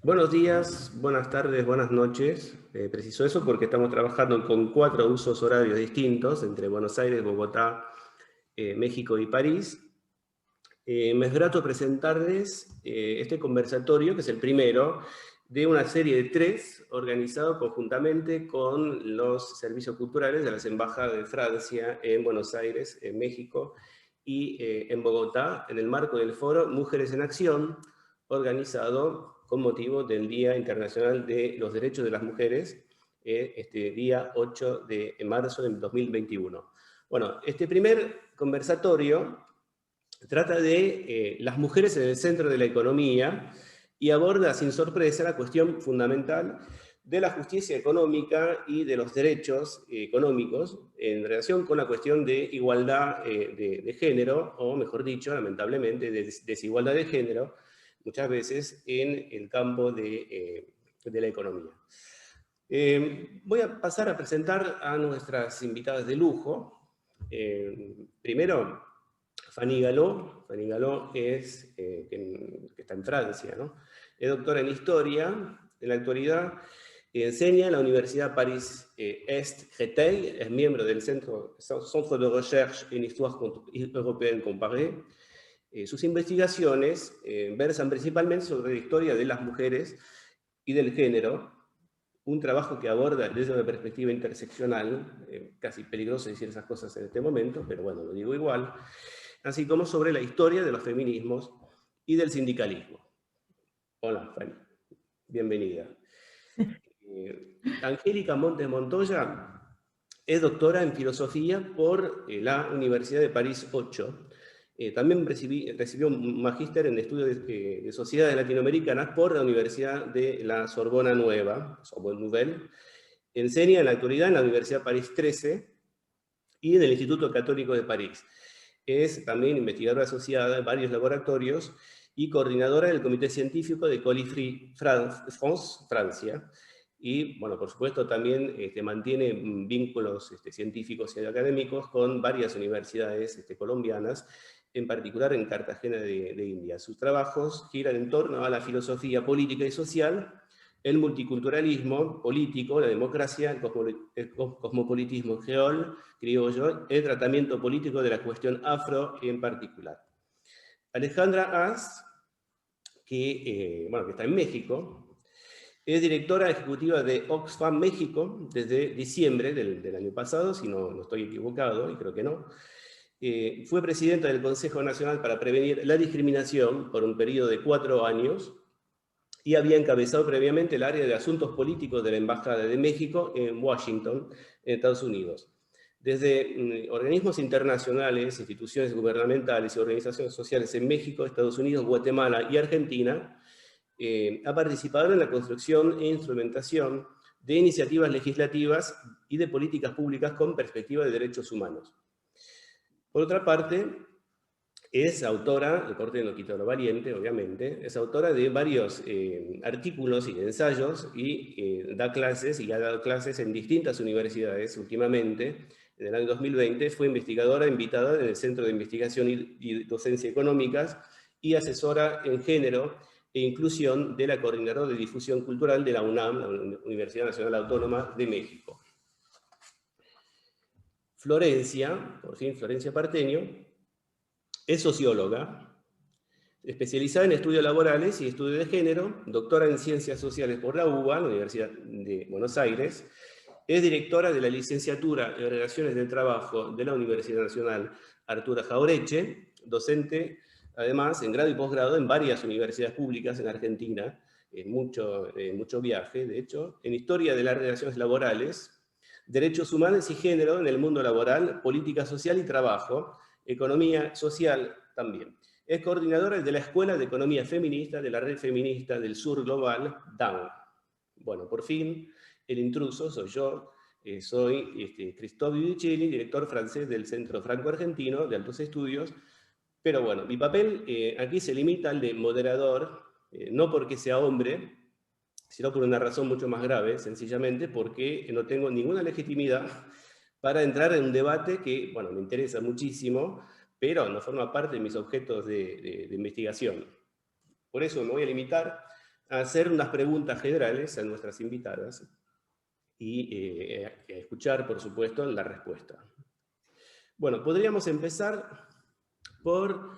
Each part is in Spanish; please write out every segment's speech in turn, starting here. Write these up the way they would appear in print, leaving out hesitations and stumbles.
Buenos días, buenas tardes, buenas noches. Preciso eso porque estamos trabajando con 4 usos horarios distintos entre Buenos Aires, Bogotá, México y París. Me es grato presentarles este conversatorio, que es el primero de una serie de 3 organizado conjuntamente con los servicios culturales de las embajadas de Francia en Buenos Aires, en México y en Bogotá, en el marco del foro Mujeres en Acción, organizado con motivo del Día Internacional de los Derechos de las Mujeres, este día 8 de marzo del 2021. Bueno, este primer conversatorio trata de las mujeres en el centro de la economía y aborda sin sorpresa la cuestión fundamental de la justicia económica y de los derechos económicos en relación con la cuestión de igualdad de género, o mejor dicho, lamentablemente, de desigualdad de género, muchas veces en el campo de la economía. Voy a pasar a presentar a nuestras invitadas de lujo. Primero, Fanny Galó. Fanny Galó es, que está en Francia, ¿no? Es doctora en Historia. En la actualidad enseña en la Universidad Paris-Est-Créteil, es miembro del Centre de Recherche en Histoire Européenne Comparée. Sus investigaciones versan principalmente sobre la historia de las mujeres y del género, un trabajo que aborda desde una perspectiva interseccional, casi peligroso decir esas cosas en este momento, pero bueno, lo digo igual, así como sobre la historia de los feminismos y del sindicalismo. Hola, Fanny, bienvenida. Angélica Montes Montoya es doctora en filosofía por la Universidad de París 8. También recibió un magíster en estudios de sociedades latinoamericanas por la Universidad de la Sorbona Nueva, Sorbonne Nouvelle. Enseña en la actualidad en la Universidad París 13 y en el Instituto Católico de París. Es también investigadora asociada en varios laboratorios y coordinadora del Comité Científico de Colibri France, Francia. Y, bueno, por supuesto, también mantiene vínculos científicos y académicos con varias universidades colombianas, en particular en Cartagena de India. Sus trabajos giran en torno a la filosofía política y social, el multiculturalismo político, la democracia, el cosmopolitismo criollo, el tratamiento político de la cuestión afro en particular. Alejandra As, que está en México, es directora ejecutiva de Oxfam México desde diciembre del año pasado, si no estoy equivocado, y creo que no. Fue presidenta del Consejo Nacional para Prevenir la Discriminación por un periodo de 4 años, y había encabezado previamente el área de asuntos políticos de la Embajada de México en Washington, en Estados Unidos. Desde organismos internacionales, instituciones gubernamentales y organizaciones sociales en México, Estados Unidos, Guatemala y Argentina, ha participado en la construcción e instrumentación de iniciativas legislativas y de políticas públicas con perspectiva de derechos humanos. Por otra parte, es autora, el corte no quita lo valiente, obviamente, es autora de varios artículos y ensayos y da clases y ha dado clases en distintas universidades últimamente. En el año 2020 fue investigadora invitada en el Centro de Investigación y Docencia Económicas y asesora en género e inclusión de la Coordinadora de Difusión Cultural de la UNAM, la Universidad Nacional Autónoma de México. Florencia, por fin Florencia Parteño, es socióloga, especializada en estudios laborales y estudios de género, doctora en Ciencias Sociales por la UBA, la Universidad de Buenos Aires, es directora de la licenciatura en Relaciones del Trabajo de la Universidad Nacional Arturo Jauretche, docente además en grado y posgrado en varias universidades públicas en Argentina, en mucho viaje, de hecho, en Historia de las Relaciones Laborales, Derechos Humanos y Género en el mundo laboral, Política Social y Trabajo, Economía Social también. Es coordinadora de la Escuela de Economía Feminista de la Red Feminista del Sur Global, DAN. Bueno, por fin, el intruso soy yo, soy Christophe Vivicelli, director francés del Centro Franco-Argentino de Altos Estudios, pero bueno, mi papel aquí se limita al de moderador, no porque sea hombre, sino por una razón mucho más grave, sencillamente porque no tengo ninguna legitimidad para entrar en un debate que, bueno, me interesa muchísimo, pero no forma parte de mis objetos de investigación. Por eso me voy a limitar hacer unas preguntas generales a nuestras invitadas y escuchar, por supuesto, la respuesta. Bueno, podríamos empezar por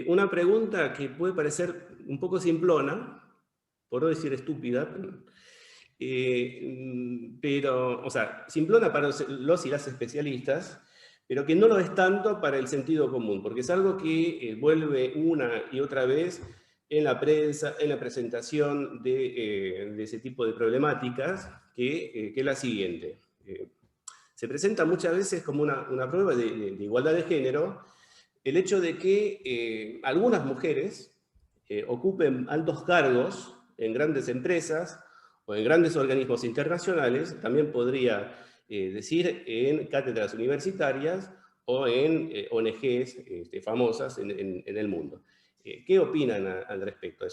una pregunta que puede parecer un poco simplona, por no decir estúpida, pero, o sea, simplona para los y las especialistas, pero que no lo es tanto para el sentido común, porque es algo que vuelve una y otra vez en la prensa, en la presentación de ese tipo de problemáticas, que es la siguiente. Se presenta muchas veces como una prueba de igualdad de género el hecho de que algunas mujeres ocupen altos cargos en grandes empresas o en grandes organismos internacionales, también podría decir en cátedras universitarias o en ONGs famosas en el mundo. ¿Qué opinan al respecto?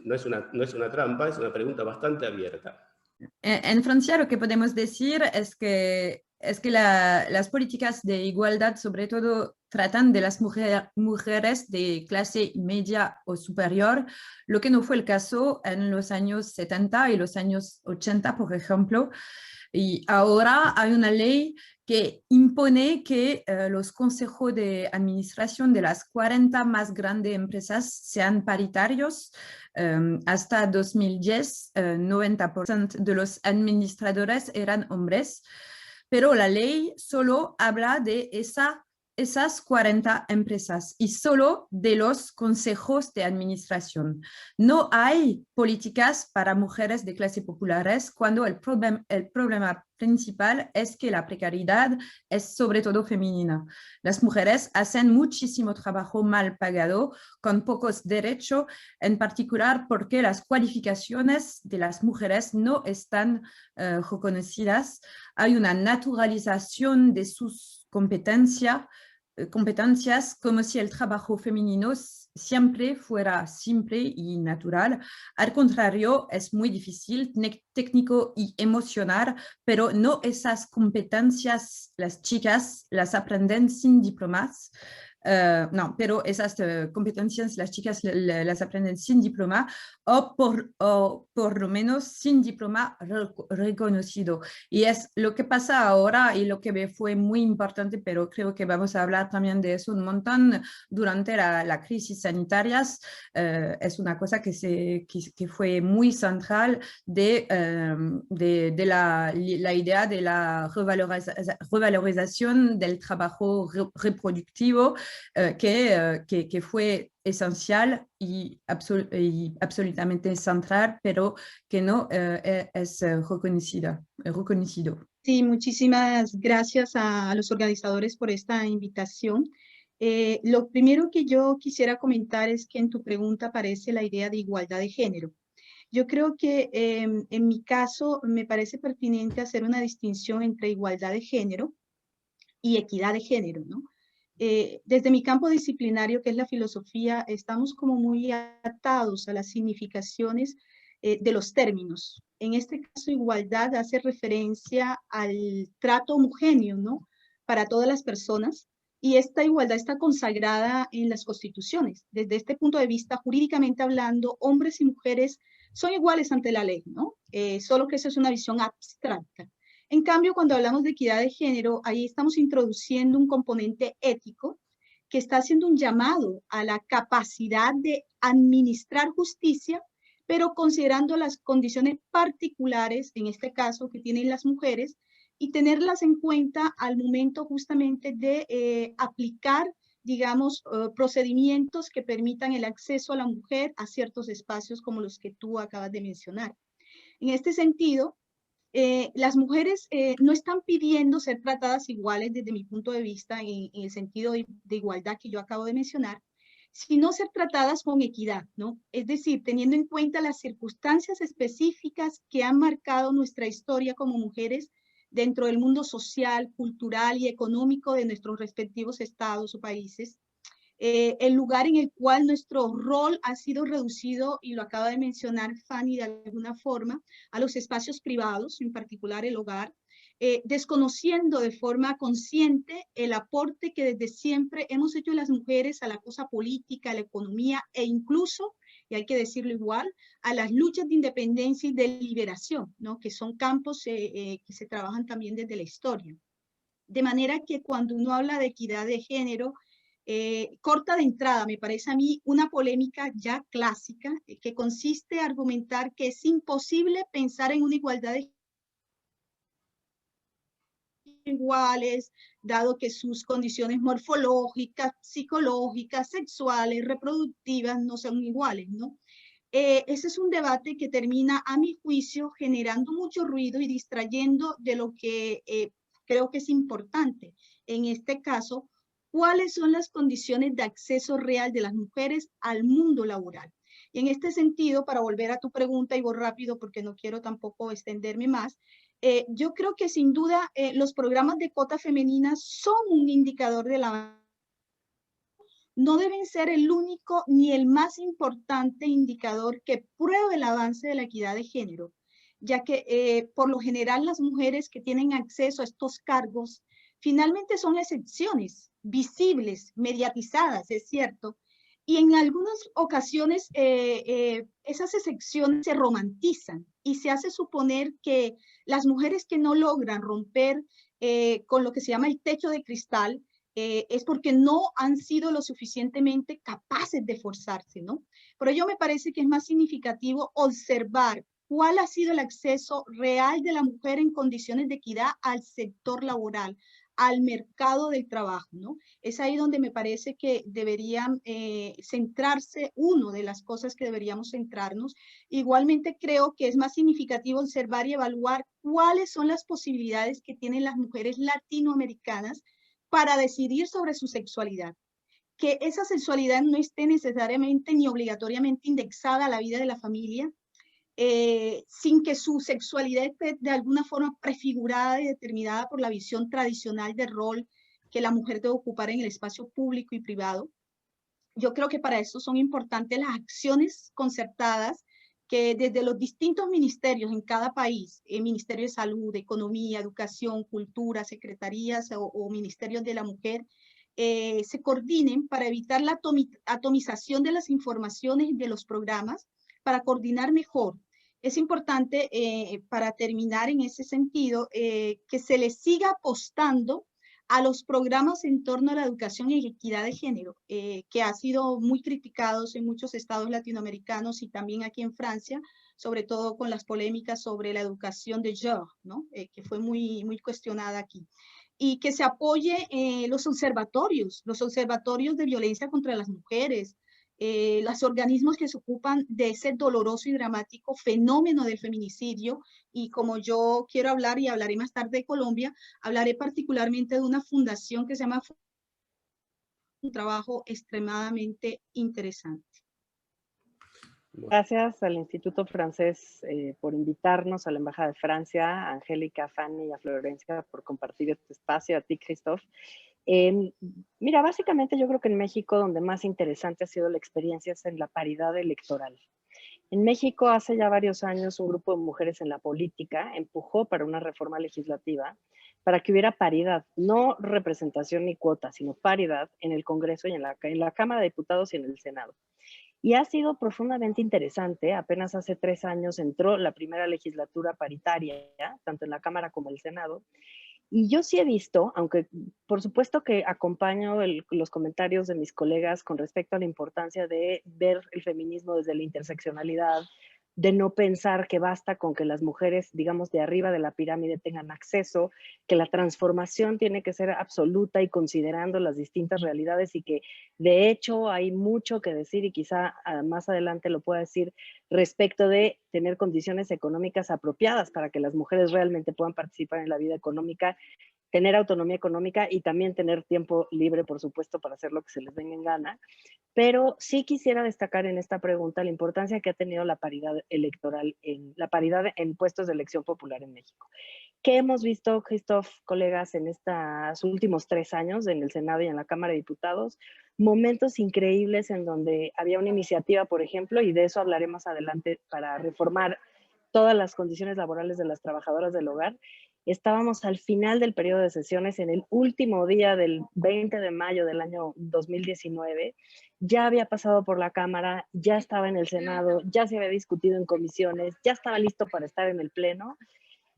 No es una trampa, es una pregunta bastante abierta. En Francia lo que podemos decir es que las políticas de igualdad sobre todo tratan de las mujeres de clase media o superior, lo que no fue el caso en los años 70 y los años 80, por ejemplo. Y ahora hay una ley que impone que los consejos de administración de las 40 más grandes empresas sean paritarios. Hasta 2010, 90% de los administradores eran hombres, pero la ley solo habla de esas 40 empresas y solo de los consejos de administración. No hay políticas para mujeres de clase populares cuando el problema principal es que la precariedad es sobre todo femenina. Las mujeres hacen muchísimo trabajo mal pagado, con pocos derechos, en particular porque las cualificaciones de las mujeres no están reconocidas. Hay una naturalización de sus competencias como si el trabajo femenino siempre fuera simple y natural. Al contrario, es muy difícil, técnico y emocional, pero no esas competencias las chicas las aprenden sin diplomas. No, pero esas competencias las chicas las aprenden sin diploma o por lo menos sin diploma reconocido. Y es lo que pasa ahora y lo que fue muy importante, pero creo que vamos a hablar también de eso un montón durante la crisis sanitaria. Es una cosa que fue muy central de la idea de la revalorización del trabajo reproductivo, que fue esencial y absolutamente central, pero que no es reconocido. Sí, muchísimas gracias a los organizadores por esta invitación. Lo primero que yo quisiera comentar es que en tu pregunta aparece la idea de igualdad de género. Yo creo que en mi caso me parece pertinente hacer una distinción entre igualdad de género y equidad de género, ¿no? Desde mi campo disciplinario, que es la filosofía, estamos como muy atados a las significaciones de los términos. En este caso, igualdad hace referencia al trato homogéneo, ¿no? Para todas las personas, y esta igualdad está consagrada en las constituciones. Desde este punto de vista, jurídicamente hablando, hombres y mujeres son iguales ante la ley, ¿no? Solo que eso es una visión abstracta. En cambio, cuando hablamos de equidad de género, ahí estamos introduciendo un componente ético que está haciendo un llamado a la capacidad de administrar justicia, pero considerando las condiciones particulares, en este caso, que tienen las mujeres, y tenerlas en cuenta al momento justamente de aplicar, digamos, procedimientos que permitan el acceso a la mujer a ciertos espacios como los que tú acabas de mencionar. En este sentido, las mujeres no están pidiendo ser tratadas iguales desde mi punto de vista en el sentido de igualdad que yo acabo de mencionar, sino ser tratadas con equidad, ¿no? Es decir, teniendo en cuenta las circunstancias específicas que han marcado nuestra historia como mujeres dentro del mundo social, cultural y económico de nuestros respectivos estados o países. El lugar en el cual nuestro rol ha sido reducido, y lo acaba de mencionar Fanny de alguna forma, a los espacios privados, en particular el hogar, desconociendo de forma consciente el aporte que desde siempre hemos hecho las mujeres a la cosa política, a la economía e incluso y hay que decirlo igual, a las luchas de independencia y de liberación, ¿no? Que son campos que se trabajan también desde la historia. De manera que cuando uno habla de equidad de género, corta de entrada, me parece a mí una polémica ya clásica que consiste en argumentar que es imposible pensar en una igualdad de iguales, dado que sus condiciones morfológicas, psicológicas, sexuales, reproductivas no son iguales, ¿no? Ese es un debate que termina, a mi juicio, generando mucho ruido y distrayendo de lo que creo que es importante. En este caso, ¿cuáles son las condiciones de acceso real de las mujeres al mundo laboral? Y en este sentido, para volver a tu pregunta, y voy rápido porque no quiero tampoco extenderme más, yo creo que sin duda los programas de cuotas femeninas son un indicador de la... No deben ser el único ni el más importante indicador que pruebe el avance de la equidad de género, ya que por lo general las mujeres que tienen acceso a estos cargos finalmente son excepciones, visibles, mediatizadas, es cierto, y en algunas ocasiones esas excepciones se romantizan y se hace suponer que las mujeres que no logran romper con lo que se llama el techo de cristal es porque no han sido lo suficientemente capaces de esforzarse, ¿no? Por ello me parece que es más significativo observar cuál ha sido el acceso real de la mujer en condiciones de equidad al sector laboral, al mercado del trabajo, ¿no? Es ahí donde me parece que deberían centrarse, una de las cosas que deberíamos centrarnos. Igualmente creo que es más significativo observar y evaluar cuáles son las posibilidades que tienen las mujeres latinoamericanas para decidir sobre su sexualidad. Que esa sexualidad no esté necesariamente ni obligatoriamente indexada a la vida de la familia, sin que su sexualidad esté de alguna forma prefigurada y determinada por la visión tradicional de rol que la mujer debe ocupar en el espacio público y privado. Yo creo que para eso son importantes las acciones concertadas que desde los distintos ministerios en cada país, el Ministerio de Salud, Economía, Educación, Cultura, Secretarías o Ministerios de la Mujer, se coordinen para evitar la atomización de las informaciones y de los programas, para coordinar mejor. Es importante, para terminar en ese sentido, que se le siga apostando a los programas en torno a la educación y equidad de género, que ha sido muy criticados en muchos estados latinoamericanos y también aquí en Francia, sobre todo con las polémicas sobre la educación de genre, ¿no? Que fue muy, muy cuestionada aquí. Y que se apoye los observatorios de violencia contra las mujeres, los organismos que se ocupan de ese doloroso y dramático fenómeno del feminicidio. Y como yo quiero hablar y hablaré más tarde de Colombia, hablaré particularmente de una fundación que se llama un trabajo extremadamente interesante. Gracias al Instituto Francés por invitarnos, a la Embajada de Francia, a Angélica, a Fanny y a Florencia por compartir este espacio, a ti, Christophe. Mira, básicamente yo creo que en México donde más interesante ha sido la experiencia es en la paridad electoral. En México hace ya varios años un grupo de mujeres en la política empujó para una reforma legislativa para que hubiera paridad, no representación ni cuota, sino paridad en el Congreso y en la Cámara de Diputados y en el Senado. Y ha sido profundamente interesante. Apenas hace 3 años entró la primera legislatura paritaria, tanto en la Cámara como en el Senado. Y yo sí he visto, aunque por supuesto que acompaño los comentarios de mis colegas con respecto a la importancia de ver el feminismo desde la interseccionalidad, de no pensar que basta con que las mujeres, digamos, de arriba de la pirámide tengan acceso, que la transformación tiene que ser absoluta y considerando las distintas realidades y que de hecho hay mucho que decir y quizá más adelante lo pueda decir respecto de tener condiciones económicas apropiadas para que las mujeres realmente puedan participar en la vida económica, tener autonomía económica y también tener tiempo libre, por supuesto, para hacer lo que se les venga en gana. Pero sí quisiera destacar en esta pregunta la importancia que ha tenido la paridad electoral, la paridad en puestos de elección popular en México. ¿Qué hemos visto, Christophe, colegas, en estos últimos 3 años en el Senado y en la Cámara de Diputados? Momentos increíbles en donde había una iniciativa, por ejemplo, y de eso hablaremos adelante, para reformar todas las condiciones laborales de las trabajadoras del hogar. estábamos al final del periodo de sesiones, en el último día del 20 de mayo del año 2019, ya había pasado por la Cámara, ya estaba en el Senado, ya se había discutido en comisiones, ya estaba listo para estar en el Pleno,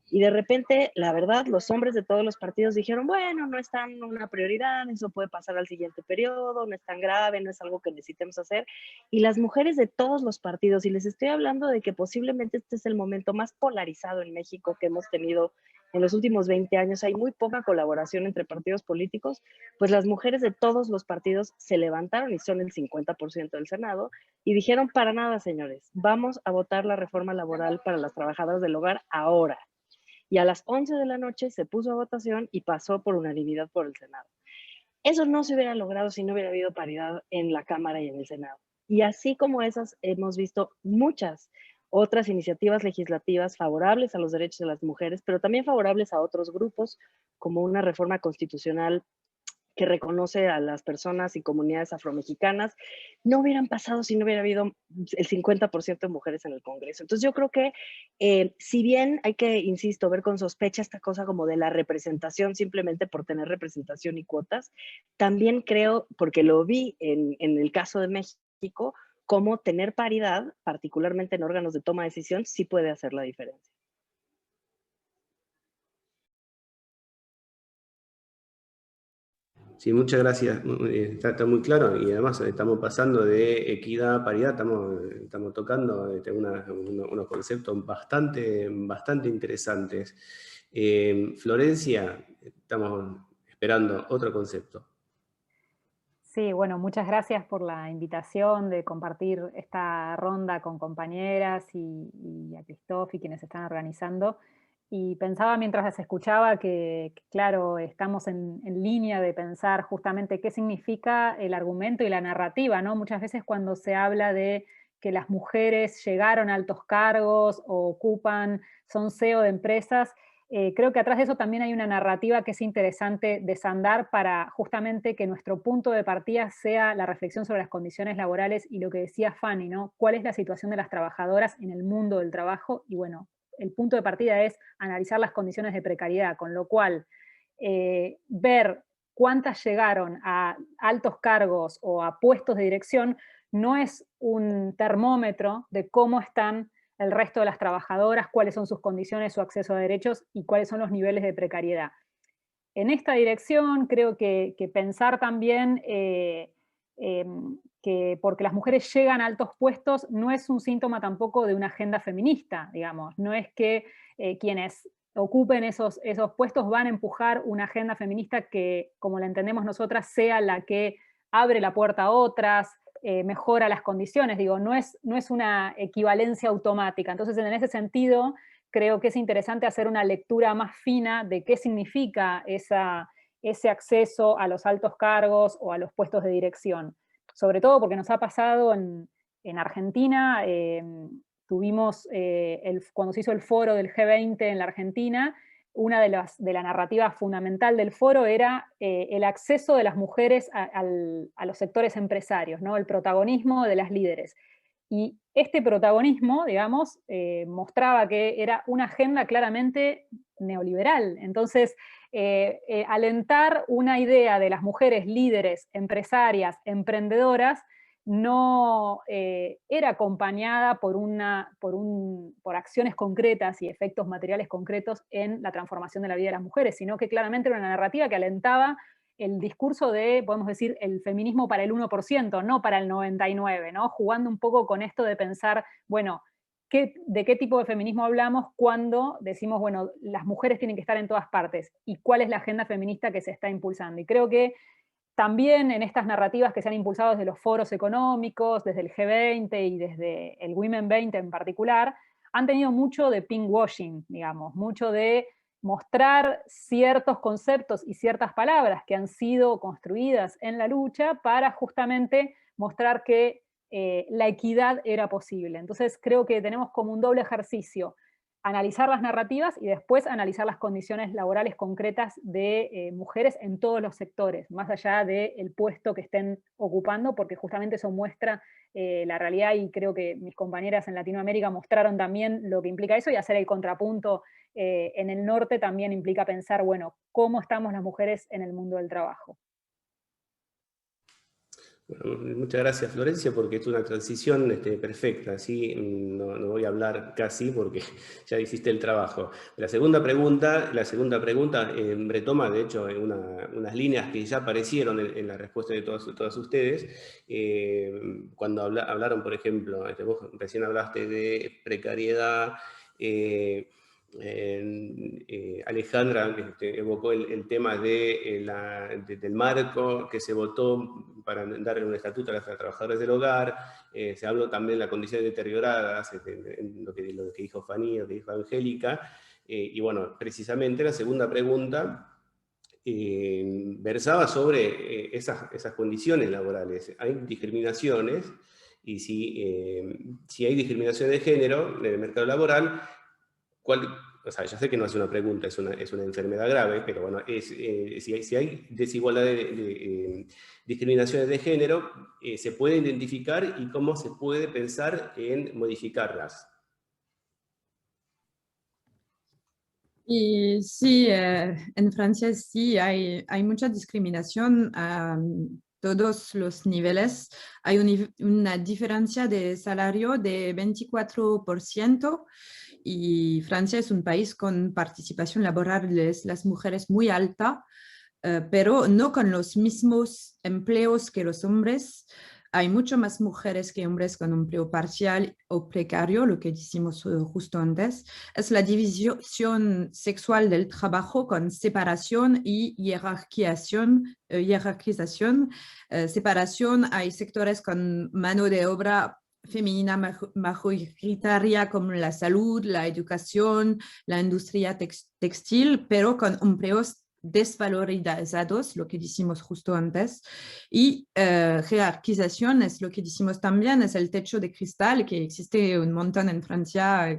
y de repente, la verdad, los hombres de todos los partidos dijeron, bueno, no es tan una prioridad, eso puede pasar al siguiente periodo, no es tan grave, no es algo que necesitemos hacer. Y las mujeres de todos los partidos, y les estoy hablando de que posiblemente este es el momento más polarizado en México que hemos tenido en los últimos 20 años, hay muy poca colaboración entre partidos políticos, pues las mujeres de todos los partidos se levantaron y son el 50% del Senado y dijeron, para nada, señores, vamos a votar la reforma laboral para las trabajadoras del hogar ahora. Y a las 11 de la noche se puso a votación y pasó por unanimidad por el Senado. Eso no se hubiera logrado si no hubiera habido paridad en la Cámara y en el Senado. Y así como esas, hemos visto muchas otras iniciativas legislativas favorables a los derechos de las mujeres, pero también favorables a otros grupos, como una reforma constitucional que reconoce a las personas y comunidades afromexicanas, no hubieran pasado si no hubiera habido el 50% de mujeres en el Congreso. Entonces yo creo que si bien hay que, insisto, ver con sospecha esta cosa como de la representación simplemente por tener representación y cuotas, también creo, porque lo vi en el caso de México, cómo tener paridad, particularmente en órganos de toma de decisión, sí puede hacer la diferencia. Sí, muchas gracias. Está muy claro y además estamos pasando de equidad a paridad, estamos tocando unos conceptos bastante interesantes. Florencia, estamos esperando otro concepto. Sí, bueno, muchas gracias por la invitación de compartir esta ronda con compañeras y a Christoph y quienes están organizando. Y pensaba mientras las escuchaba que claro, estamos en línea de pensar justamente qué significa el argumento y la narrativa, ¿no? Muchas veces cuando se habla de que las mujeres llegaron a altos cargos o ocupan, son CEO de empresas, creo que atrás de eso también hay una narrativa que es interesante desandar para justamente que nuestro punto de partida sea la reflexión sobre las condiciones laborales y lo que decía Fanny, ¿no? ¿Cuál es la situación de las trabajadoras en el mundo del trabajo? Y bueno, el punto de partida es analizar las condiciones de precariedad, con lo cual ver cuántas llegaron a altos cargos o a puestos de dirección no es un termómetro de cómo están el resto de las trabajadoras, cuáles son sus condiciones, su acceso a derechos y cuáles son los niveles de precariedad. En esta dirección creo que pensar también que porque las mujeres llegan a altos puestos no es un síntoma tampoco de una agenda feminista, digamos, no es que quienes ocupen esos puestos van a empujar una agenda feminista que, como la entendemos nosotras, sea la que abre la puerta a otras, mejora las condiciones, digo, no es una equivalencia automática. Entonces, en ese sentido, creo que es interesante hacer una lectura más fina de qué significa ese acceso a los altos cargos o a los puestos de dirección. Sobre todo porque nos ha pasado en Argentina, tuvimos, cuando se hizo el foro del G20 en la Argentina, una de la narrativa fundamental del foro era el acceso de las mujeres a los sectores empresarios, ¿no? El protagonismo de las líderes. Y este protagonismo, digamos, mostraba que era una agenda claramente neoliberal. Entonces, alentar una idea de las mujeres líderes, empresarias, emprendedoras, no era acompañada por acciones concretas y efectos materiales concretos en la transformación de la vida de las mujeres, sino que claramente era una narrativa que alentaba el discurso de, podemos decir, el feminismo para el 1%, no para el 99%, ¿no? Jugando un poco con esto de pensar, bueno, ¿de qué tipo de feminismo hablamos cuando decimos, bueno, las mujeres tienen que estar en todas partes? ¿Y cuál es la agenda feminista que se está impulsando? Y creo que también en estas narrativas que se han impulsado desde los foros económicos, desde el G20 y desde el Women 20 en particular, han tenido mucho de pinkwashing, digamos, mucho de mostrar ciertos conceptos y ciertas palabras que han sido construidas en la lucha para justamente mostrar que la equidad era posible. Entonces creo que tenemos como un doble ejercicio, analizar las narrativas y después analizar las condiciones laborales concretas de mujeres en todos los sectores, más allá del puesto que estén ocupando, porque justamente eso muestra la realidad, y creo que mis compañeras en Latinoamérica mostraron también lo que implica eso, y hacer el contrapunto en el norte también implica pensar, bueno, ¿cómo estamos las mujeres en el mundo del trabajo? Bueno, muchas gracias, Florencia, porque es una transición perfecta. Así no voy a hablar casi porque ya hiciste el trabajo. La segunda pregunta retoma, de hecho, unas líneas que ya aparecieron en la respuesta de todas ustedes. Cuando hablaron, por ejemplo, vos recién hablaste de precariedad. Alejandra evocó el tema del marco que se votó para darle un estatuto a las trabajadoras del hogar. Se habló también de las condiciones deterioradas, lo que dijo Fanny, lo que dijo Angélica. Y bueno, precisamente la segunda pregunta versaba sobre esas condiciones laborales. Hay discriminaciones, y si hay discriminación de género en el mercado laboral, o sea, ya sé que no es una pregunta, es una enfermedad grave, pero bueno, si hay desigualdad de discriminaciones de género, se puede identificar y cómo se puede pensar en modificarlas. Y sí, en Francia sí hay mucha discriminación a todos los niveles. Hay una diferencia de salario de 24%, y Francia es un país con participación laboral de las mujeres muy alta, pero no con los mismos empleos que los hombres. Hay mucho más mujeres que hombres con empleo parcial o precario, lo que decimos justo antes. Es la división sexual del trabajo con separación y jerarquización. Separación, hay sectores con mano de obra femenina mayoritaria como la salud, la educación, la industria textil, pero con empleos desvalorizados, lo que decimos justo antes, y jerarquización es lo que decimos también, es el techo de cristal que existe un montón en Francia,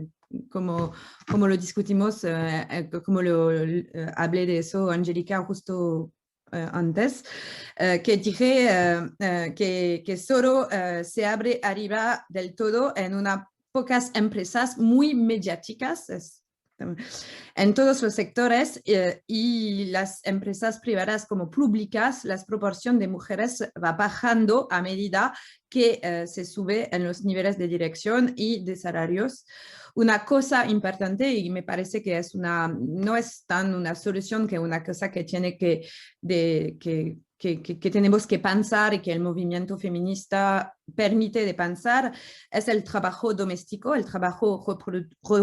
como lo discutimos, como hablé de eso, Angélica, justo antes, que dije que solo se abre arriba del todo en unas pocas empresas muy mediáticas, en todos los sectores, y las empresas privadas como públicas, la proporción de mujeres va bajando a medida que se sube en los niveles de dirección y de salarios. Una cosa importante, y me parece que no es tan una solución que una cosa que tiene que tenemos que pensar y que el movimiento feminista permite de pensar, es el trabajo doméstico, el trabajo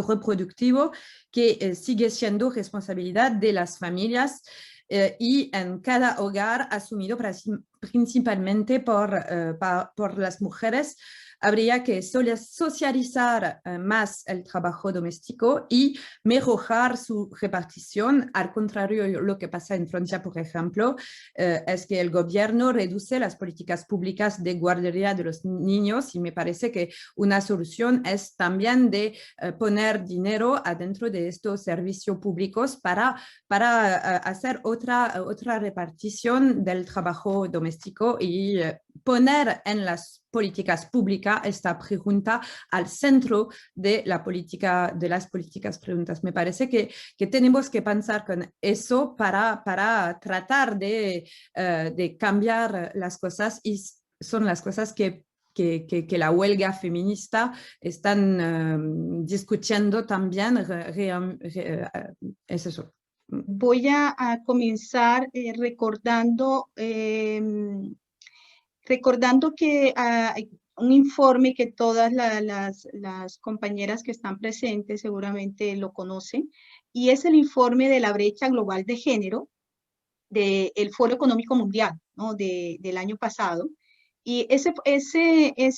reproductivo, que sigue siendo responsabilidad de las familias y en cada hogar asumido principalmente por las mujeres. Habría que socializar más el trabajo doméstico y mejorar su repartición. Al contrario, lo que pasa en Francia, por ejemplo, es que el gobierno reduce las políticas públicas de guardería de los niños, y me parece que una solución es también de poner dinero adentro de estos servicios públicos para hacer otra repartición del trabajo doméstico y poner en las políticas públicas esta pregunta al centro de las políticas preguntas. Me parece que tenemos que pensar con eso para tratar de cambiar las cosas, y son las cosas que la huelga feminista están discutiendo también. Es eso. Voy a comenzar recordando que un informe que todas las compañeras que están presentes seguramente lo conocen, y es el informe de la brecha global de género del Foro Económico Mundial, ¿no? del año pasado. Y ese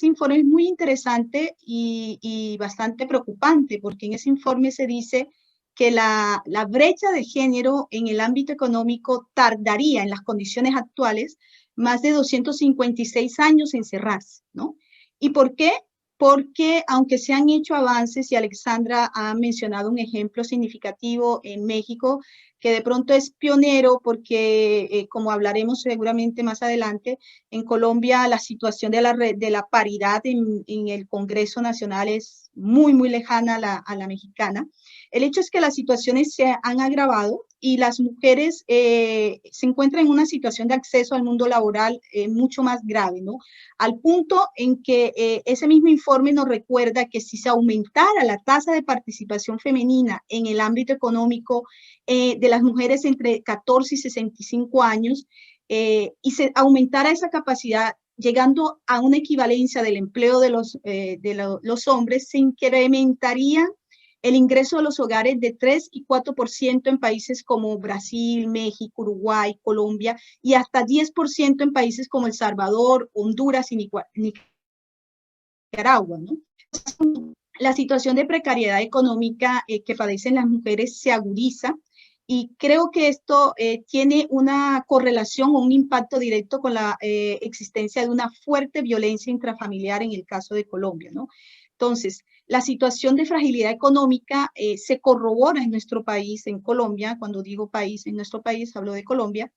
informe es muy interesante y bastante preocupante, porque en ese informe se dice que la brecha de género en el ámbito económico tardaría, en las condiciones actuales, más de 256 años en cerrarse, ¿no? ¿Y por qué? porque aunque se han hecho avances, y Alexandra ha mencionado un ejemplo significativo en México, que de pronto es pionero porque, como hablaremos seguramente más adelante, en Colombia la situación de la paridad en el Congreso Nacional es muy, muy lejana a la mexicana. El hecho es que las situaciones se han agravado y las mujeres se encuentran en una situación de acceso al mundo laboral mucho más grave, ¿no? Al punto en que ese mismo informe nos recuerda que si se aumentara la tasa de participación femenina en el ámbito económico de las mujeres entre 14 y 65 años y se aumentara esa capacidad, llegando a una equivalencia del empleo de los hombres, se incrementaría el ingreso de los hogares de 3 y 4% en países como Brasil, México, Uruguay, Colombia, y hasta 10% en países como El Salvador, Honduras y Nicaragua, ¿no? La situación de precariedad económica que padecen las mujeres se agudiza, y creo que esto tiene una correlación o un impacto directo con la existencia de una fuerte violencia intrafamiliar en el caso de Colombia, ¿no? Entonces, la situación de fragilidad económica se corrobora en nuestro país, en Colombia. Cuando digo país, en nuestro país hablo de Colombia,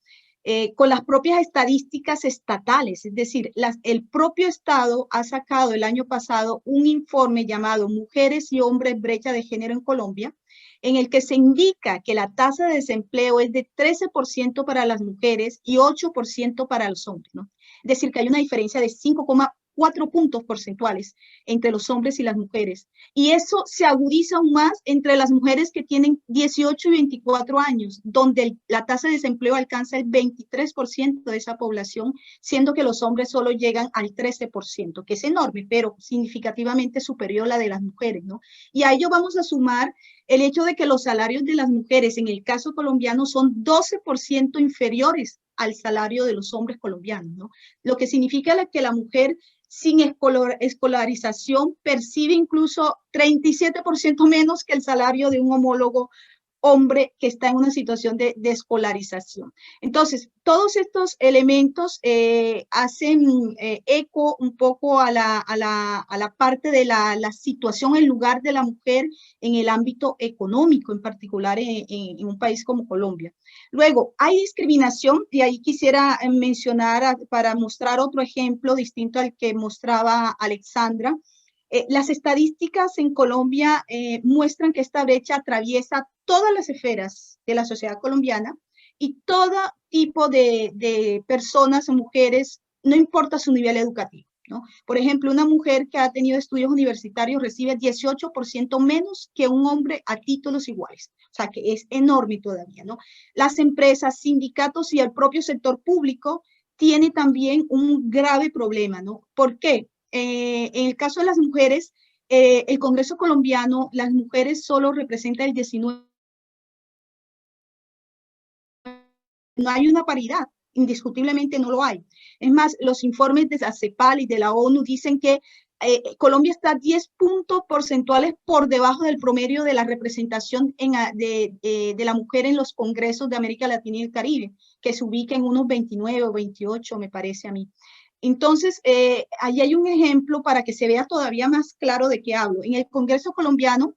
con las propias estadísticas estatales. Es decir, el propio Estado ha sacado el año pasado un informe llamado Mujeres y Hombres, Brecha de Género en Colombia, en el que se indica que la tasa de desempleo es de 13% para las mujeres y 8% para los hombres, ¿no? Es decir, que hay una diferencia de 5,4 puntos porcentuales entre los hombres y las mujeres. Y eso se agudiza aún más entre las mujeres que tienen 18 y 24 años, donde la tasa de desempleo alcanza el 23% de esa población, siendo que los hombres solo llegan al 13%, que es enorme, pero significativamente superior a la de las mujeres, ¿no? Y a ello vamos a sumar el hecho de que los salarios de las mujeres en el caso colombiano son 12% inferiores al salario de los hombres colombianos, ¿no? Lo que significa que la mujer sin escolarización percibe incluso 37% menos que el salario de un homólogo hombre que está en una situación de escolarización. Entonces, todos estos elementos hacen eco un poco a la parte de la situación, el lugar de la mujer en el ámbito económico, en particular en un país como Colombia. Luego, hay discriminación, y ahí quisiera mencionar para mostrar otro ejemplo distinto al que mostraba Alexandra. Las estadísticas en Colombia muestran que esta brecha atraviesa todas las esferas de la sociedad colombiana y todo tipo de personas o mujeres, no importa su nivel educativo, ¿no? Por ejemplo, una mujer que ha tenido estudios universitarios recibe 18% menos que un hombre a títulos iguales. O sea, que es enorme todavía, ¿no? Las empresas, sindicatos y el propio sector público tiene también un grave problema, ¿no? ¿Por qué? En el caso de las mujeres, el Congreso colombiano, las mujeres solo representan el 19%. No hay una paridad, indiscutiblemente no lo hay. Es más, los informes de la CEPAL y de la ONU dicen que Colombia está 10 puntos porcentuales por debajo del promedio de la representación de la mujer en los congresos de América Latina y el Caribe, que se ubica en unos 29 o 28, me parece a mí. Entonces, ahí hay un ejemplo para que se vea todavía más claro de qué hablo. En el Congreso colombiano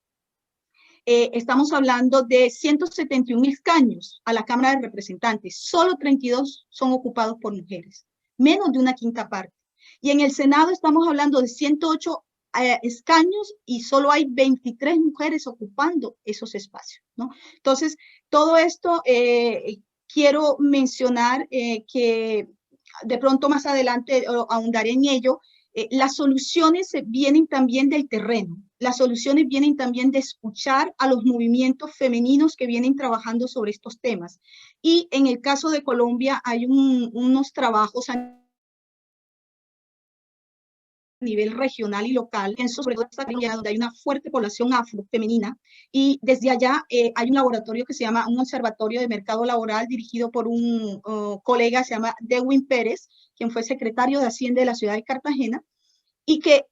estamos hablando de 171 escaños a la Cámara de Representantes. Solo 32 son ocupados por mujeres, menos de una quinta parte. Y en el Senado estamos hablando de 108 escaños y solo hay 23 mujeres ocupando esos espacios, ¿no? Entonces, todo esto quiero mencionar que de pronto más adelante ahondaré en ello. Las soluciones vienen también del terreno, las soluciones vienen también de escuchar a los movimientos femeninos que vienen trabajando sobre estos temas. Y en el caso de Colombia hay unos trabajos a nivel regional y local, en sobre todo donde hay una fuerte población afrofemenina, y desde allá hay un laboratorio que se llama un observatorio de mercado laboral dirigido por un colega, se llama Dewin Pérez, quien fue secretario de Hacienda de la ciudad de Cartagena, y que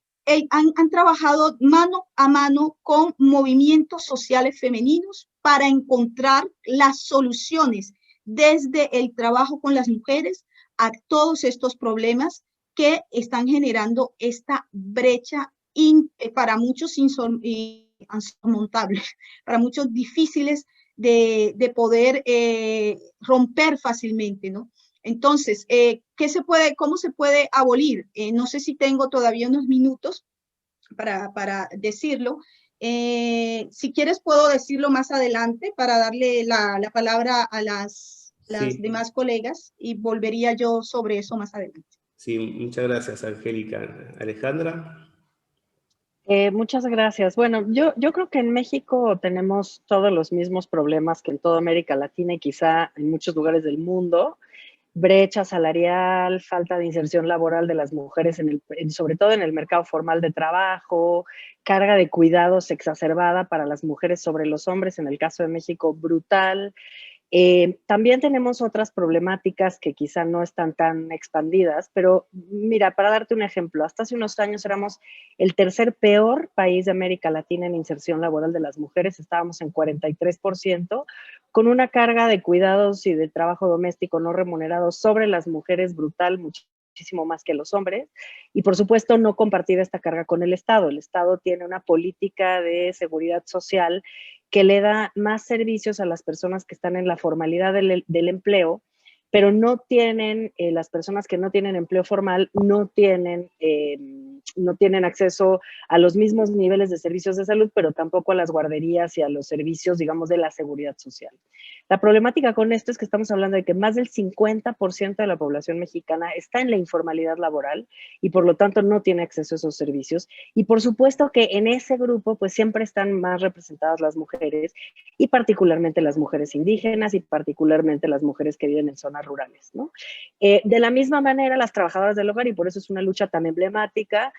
han trabajado mano a mano con movimientos sociales femeninos para encontrar las soluciones desde el trabajo con las mujeres a todos estos problemas que están generando esta brecha para muchos insurmontables, para muchos difíciles de poder romper fácilmente, ¿no? Entonces, ¿cómo se puede abolir? No sé si tengo todavía unos minutos para decirlo. Si quieres puedo decirlo más adelante para darle la palabra a las demás colegas y volvería yo sobre eso más adelante. Sí, muchas gracias, Angélica. Alejandra. Muchas gracias. Bueno, yo creo que en México tenemos todos los mismos problemas que en toda América Latina y quizá en muchos lugares del mundo. Brecha salarial, falta de inserción laboral de las mujeres, sobre todo en el mercado formal de trabajo, carga de cuidados exacerbada para las mujeres sobre los hombres, en el caso de México, brutal. También tenemos otras problemáticas que quizá no están tan expandidas, pero mira, para darte un ejemplo, hasta hace unos años éramos el tercer peor país de América Latina en inserción laboral de las mujeres, estábamos en 43%, con una carga de cuidados y de trabajo doméstico no remunerado sobre las mujeres brutal, muchísimo más que los hombres, y por supuesto no compartir esta carga con el Estado. El Estado tiene una política de seguridad social que le da más servicios a las personas que están en la formalidad del empleo, pero no tienen, las personas que no tienen empleo formal, no tienen acceso a los mismos niveles de servicios de salud, pero tampoco a las guarderías y a los servicios, digamos, de la seguridad social. La problemática con esto es que estamos hablando de que más del 50% de la población mexicana está en la informalidad laboral y por lo tanto no tiene acceso a esos servicios. Y por supuesto que en ese grupo pues siempre están más representadas las mujeres y particularmente las mujeres indígenas y particularmente las mujeres que viven en zonas rurales, ¿no? De la misma manera, las trabajadoras del hogar, y por eso es una lucha tan emblemática,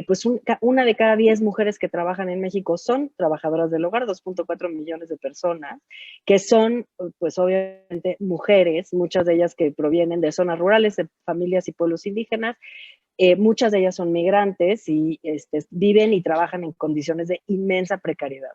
pues una de cada 10 mujeres que trabajan en México son trabajadoras del hogar, 2.4 millones de personas, que son, pues obviamente, mujeres, muchas de ellas que provienen de zonas rurales, de familias y pueblos indígenas. Muchas de ellas son migrantes y viven y trabajan en condiciones de inmensa precariedad.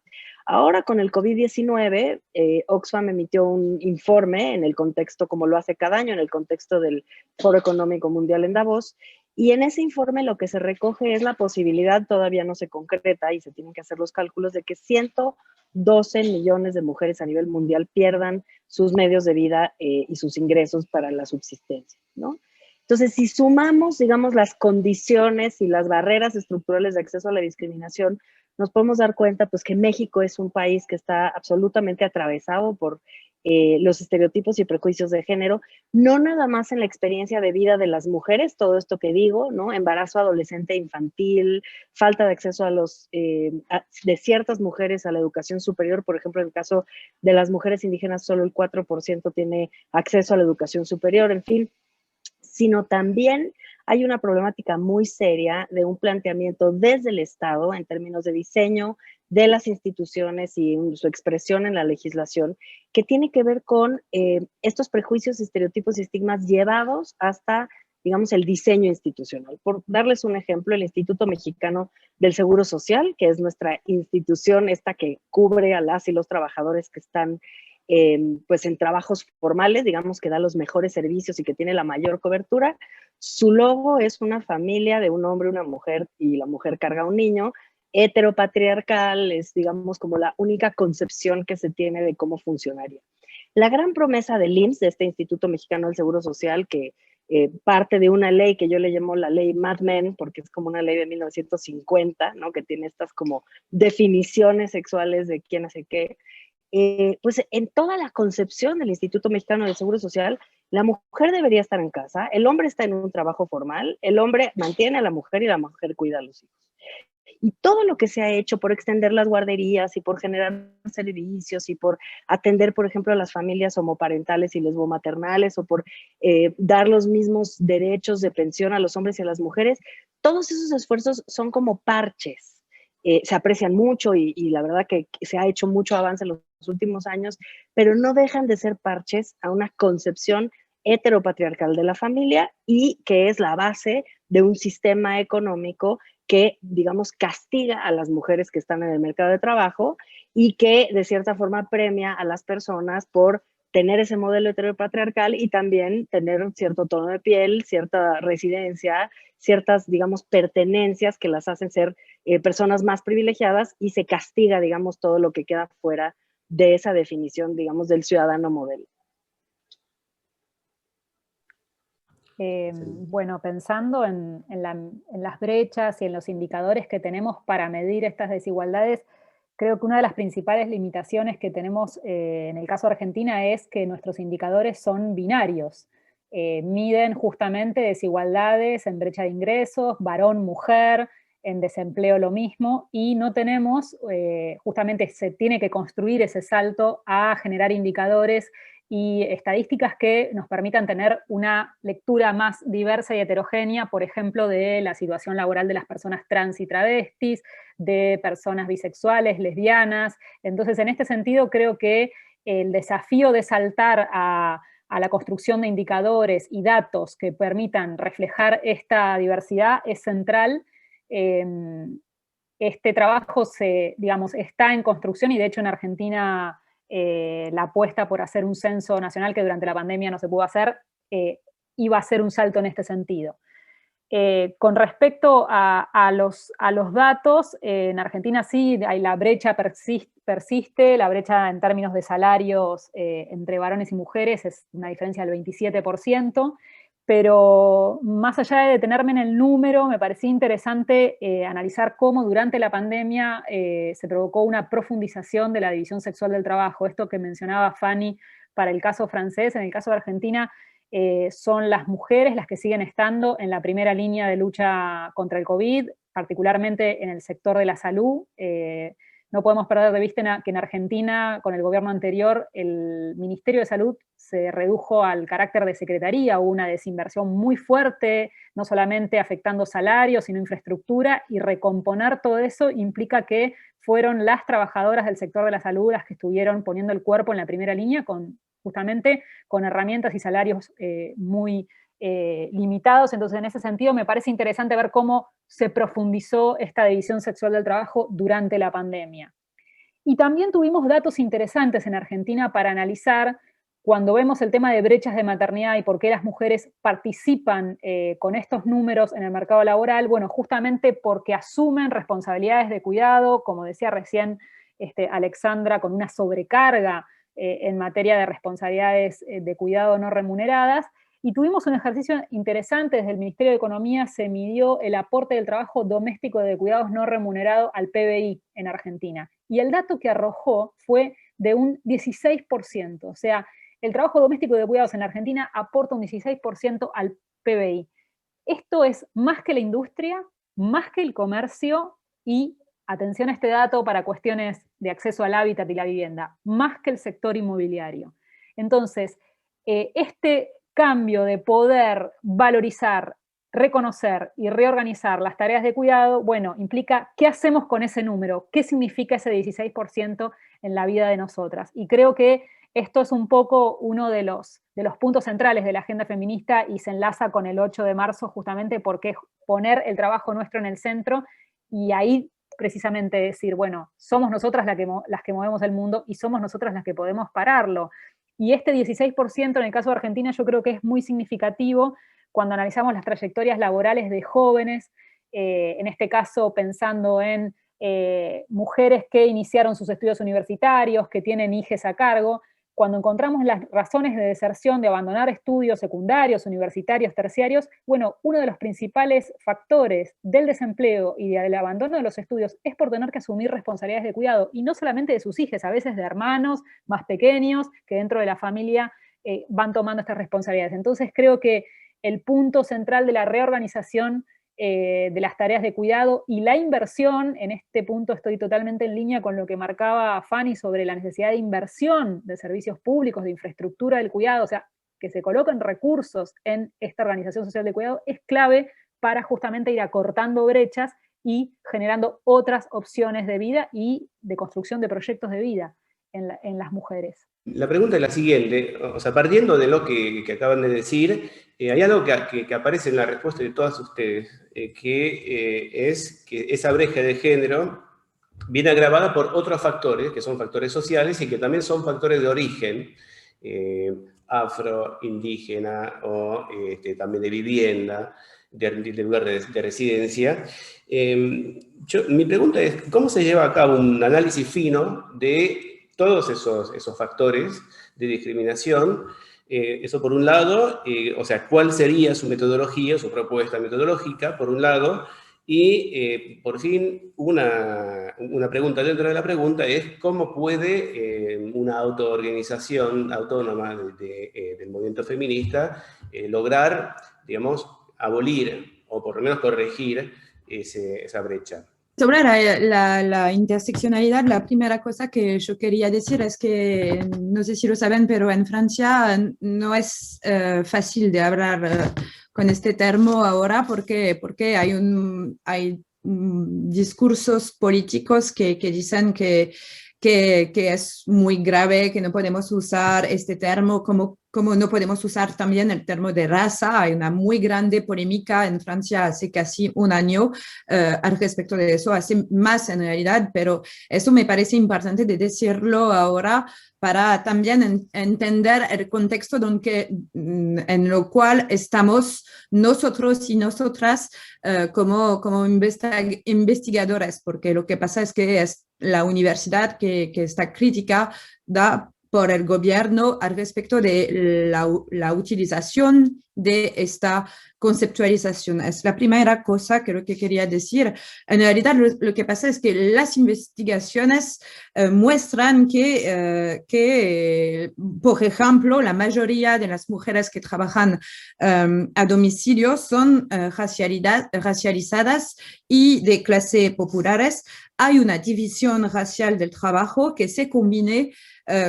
Ahora con el COVID-19, Oxfam emitió un informe en el contexto, como lo hace cada año, en el contexto del Foro Económico Mundial en Davos, y en ese informe lo que se recoge es la posibilidad, todavía no se concreta y se tienen que hacer los cálculos, de que 112 millones de mujeres a nivel mundial pierdan sus medios de vida y sus ingresos para la subsistencia, ¿no? Entonces, si sumamos, digamos, las condiciones y las barreras estructurales de acceso a la discriminación, nos podemos dar cuenta pues, que México es un país que está absolutamente atravesado por los estereotipos y prejuicios de género, no nada más en la experiencia de vida de las mujeres, todo esto que digo, ¿no? Embarazo adolescente e infantil, falta de acceso de ciertas mujeres a la educación superior, por ejemplo, en el caso de las mujeres indígenas, solo el 4% tiene acceso a la educación superior, en fin, sino también hay una problemática muy seria de un planteamiento desde el Estado en términos de diseño de las instituciones y su expresión en la legislación, que tiene que ver con estos prejuicios, estereotipos y estigmas llevados hasta, digamos, el diseño institucional. Por darles un ejemplo, el Instituto Mexicano del Seguro Social, que es nuestra institución esta que cubre a las y los trabajadores que están pues en trabajos formales, digamos que da los mejores servicios y que tiene la mayor cobertura. Su logo es una familia de un hombre, una mujer, y la mujer carga a un niño, heteropatriarcal, es digamos como la única concepción que se tiene de cómo funcionaría. La gran promesa del IMSS, de este Instituto Mexicano del Seguro Social, que parte de una ley que yo le llamo la ley Mad Men, porque es como una ley de 1950, ¿no? Que tiene estas como definiciones sexuales de quién hace qué, pues en toda la concepción del Instituto Mexicano del Seguro Social, la mujer debería estar en casa, el hombre está en un trabajo formal, el hombre mantiene a la mujer y la mujer cuida a los hijos. Y todo lo que se ha hecho por extender las guarderías y por generar servicios y por atender, por ejemplo, a las familias homoparentales y lesbomaternales o por dar los mismos derechos de pensión a los hombres y a las mujeres, todos esos esfuerzos son como parches. Se aprecian mucho y la verdad que se ha hecho mucho avance en los últimos años, pero no dejan de ser parches a una concepción heteropatriarcal de la familia y que es la base de un sistema económico que, digamos, castiga a las mujeres que están en el mercado de trabajo y que, de cierta forma, premia a las personas por tener ese modelo heteropatriarcal y también tener cierto tono de piel, cierta residencia, ciertas, digamos, pertenencias que las hacen ser personas más privilegiadas, y se castiga, digamos, todo lo que queda fuera de esa definición, digamos, del ciudadano modelo. Bueno, pensando en las brechas y en los indicadores que tenemos para medir estas desigualdades, creo que una de las principales limitaciones que tenemos en el caso de Argentina es que nuestros indicadores son binarios. Miden justamente desigualdades en brecha de ingresos, varón-mujer, en desempleo lo mismo, y no tenemos, justamente se tiene que construir ese salto a generar indicadores y estadísticas que nos permitan tener una lectura más diversa y heterogénea, por ejemplo, de la situación laboral de las personas trans y travestis, de personas bisexuales, lesbianas. Entonces, en este sentido, creo que el desafío de saltar a la construcción de indicadores y datos que permitan reflejar esta diversidad es central. Este trabajo digamos, está en construcción, y de hecho en Argentina la apuesta por hacer un censo nacional, que durante la pandemia no se pudo hacer, iba a ser un salto en este sentido. Con respecto a los datos, en Argentina sí, la brecha persiste, la brecha en términos de salarios entre varones y mujeres es una diferencia del 27%, pero más allá de detenerme en el número, me parecía interesante analizar cómo durante la pandemia se provocó una profundización de la división sexual del trabajo. Esto que mencionaba Fanny para el caso francés, en el caso de Argentina, son las mujeres las que siguen estando en la primera línea de lucha contra el COVID, particularmente en el sector de la salud. No podemos perder de vista que en Argentina, con el gobierno anterior, el Ministerio de Salud se redujo al carácter de secretaría, hubo una desinversión muy fuerte, no solamente afectando salarios, sino infraestructura, y recomponer todo eso implica que fueron las trabajadoras del sector de la salud las que estuvieron poniendo el cuerpo en la primera línea, justamente con herramientas y salarios muy limitados. Entonces, en ese sentido, me parece interesante ver cómo se profundizó esta división sexual del trabajo durante la pandemia. Y también tuvimos datos interesantes en Argentina para analizar cuando vemos el tema de brechas de maternidad y por qué las mujeres participan con estos números en el mercado laboral. Bueno, justamente porque asumen responsabilidades de cuidado, como decía recién Alexandra, con una sobrecarga en materia de responsabilidades de cuidado no remuneradas. Y tuvimos un ejercicio interesante, desde el Ministerio de Economía se midió el aporte del trabajo doméstico de cuidados no remunerado al PBI en Argentina. Y el dato que arrojó fue de un 16%, o sea, el trabajo doméstico de cuidados en Argentina aporta un 16% al PBI. Esto es más que la industria, más que el comercio y, atención a este dato para cuestiones de acceso al hábitat y la vivienda, más que el sector inmobiliario. Entonces, este cambio de poder valorizar, reconocer y reorganizar las tareas de cuidado, bueno, implica qué hacemos con ese número, qué significa ese 16% en la vida de nosotras. Y creo que esto es un poco uno de los puntos centrales de la agenda feminista y se enlaza con el 8 de marzo justamente porque es poner el trabajo nuestro en el centro y ahí precisamente decir, bueno, somos nosotras las que movemos el mundo y somos nosotras las que podemos pararlo. Y este 16% en el caso de Argentina yo creo que es muy significativo cuando analizamos las trayectorias laborales de jóvenes, en este caso pensando en mujeres que iniciaron sus estudios universitarios, que tienen hijes a cargo. Cuando encontramos las razones de deserción, de abandonar estudios secundarios, universitarios, terciarios, bueno, uno de los principales factores del desempleo y del abandono de los estudios es por tener que asumir responsabilidades de cuidado, y no solamente de sus hijos, a veces de hermanos más pequeños que dentro de la familia van tomando estas responsabilidades. Entonces creo que el punto central de la reorganización de las tareas de cuidado y la inversión, en este punto estoy totalmente en línea con lo que marcaba Fanny sobre la necesidad de inversión de servicios públicos, de infraestructura del cuidado, o sea, que se coloquen recursos en esta organización social de cuidado, es clave para justamente ir acortando brechas y generando otras opciones de vida y de construcción de proyectos de vida en las mujeres. La pregunta es la siguiente, o sea, partiendo de lo que acaban de decir, hay algo que aparece en la respuesta de todas ustedes, que es que esa brecha de género viene agravada por otros factores, que son factores sociales y que también son factores de origen, afro, indígena o también de vivienda, de lugar de residencia. Mi pregunta es, ¿cómo se lleva a cabo un análisis fino de todos esos factores de discriminación? Eso por un lado, o sea, ¿cuál sería su metodología, su propuesta metodológica, por un lado? Y, por fin, una pregunta dentro de la pregunta es, ¿cómo puede una autoorganización autónoma del movimiento feminista lograr, digamos, abolir, o por lo menos corregir esa brecha? Sobre la interseccionalidad, la primera cosa que yo quería decir es que, no sé si lo saben, pero en Francia no es fácil de hablar con este término ahora porque hay discursos políticos que dicen que es muy grave, que no podemos usar este término, como no podemos usar también el término de raza. Hay una muy grande polémica en Francia hace casi un año al respecto de eso, hace más en realidad, pero eso me parece importante de decirlo ahora para también entender el contexto en lo cual estamos nosotros y nosotras como investigadores, porque lo que pasa es que es la universidad que está crítica por el gobierno al respecto de la utilización de esta conceptualización. Es la primera cosa que lo que quería decir. En realidad, lo que pasa es que las investigaciones muestran que, por ejemplo, la mayoría de las mujeres que trabajan a domicilio son racializadas y de clase populares. Hay una división racial del trabajo que se combina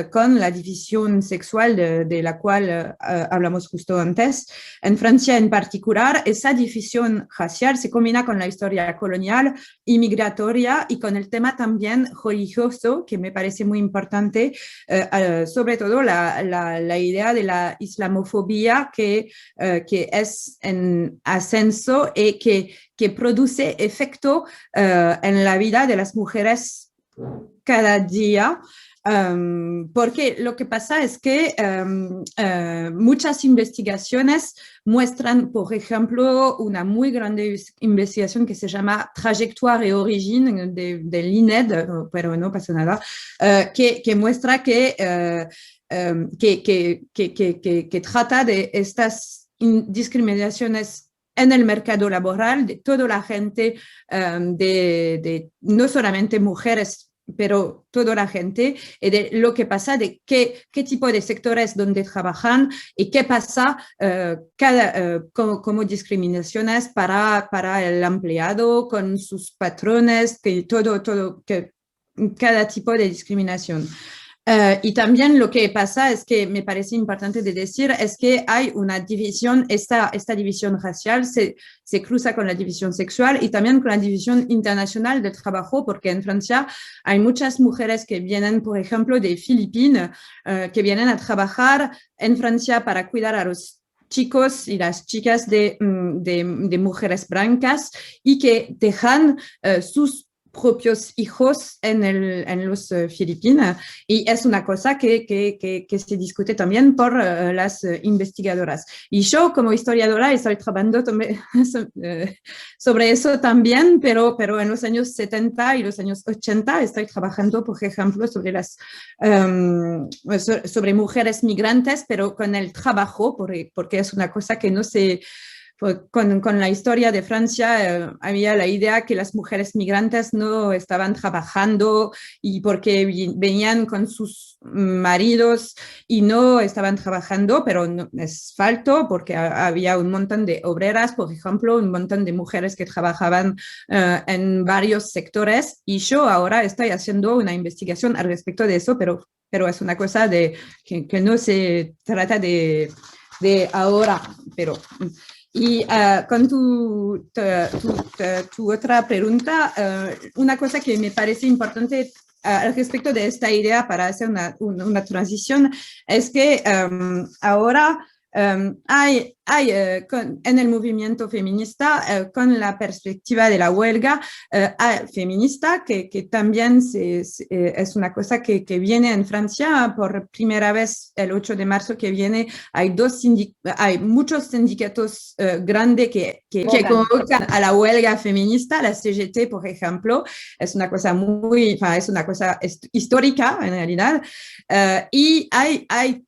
con la división sexual de la cual hablamos justo antes. En Francia en particular, esa división racial se combina con la historia colonial y migratoria y con el tema también religioso, que me parece muy importante, sobre todo la idea de la islamofobia que es en ascenso y que produce efecto en la vida de las mujeres cada día. Porque lo que pasa es que muchas investigaciones muestran, por ejemplo, una muy grande investigación que se llama Trajectoire et Origine del INED, pero no pasa nada, que muestra que trata de estas discriminaciones en el mercado laboral de toda la gente, no solamente mujeres, pero toda la gente, y de lo que pasa, de qué tipo de sectores donde trabajan y qué pasa como discriminaciones para el empleado con sus patrones, cada tipo de discriminación. Y también lo que pasa es que me parece importante de decir es que hay una división, esta división racial se cruza con la división sexual y también con la división internacional del trabajo, porque en Francia hay muchas mujeres que vienen, por ejemplo, de Filipinas, que vienen a trabajar en Francia para cuidar a los chicos y las chicas de mujeres blancas y que dejan sus propios hijos en los Filipinas, y es una cosa que se discute también por las investigadoras. Y yo como historiadora estoy trabajando sobre eso también, pero en los años 70 y los años 80 estoy trabajando, por ejemplo, sobre mujeres migrantes, pero con el trabajo, porque es una cosa que no se... Con la historia de Francia había la idea que las mujeres migrantes no estaban trabajando y porque venían con sus maridos y no estaban trabajando, pero no, es falso porque había un montón de obreras, por ejemplo, un montón de mujeres que trabajaban en varios sectores, y yo ahora estoy haciendo una investigación al respecto de eso, pero es una cosa que no se trata de ahora, pero... Y con tu otra pregunta, una cosa que me parece importante al respecto de esta idea para hacer una transición es que ahora en el movimiento feminista, con la perspectiva de la huelga feminista, que también es una cosa que viene en Francia por primera vez el 8 de marzo que viene. Hay muchos sindicatos grandes que convocan a la huelga feminista, la CGT, por ejemplo. Es una cosa es una cosa histórica en realidad. Y hay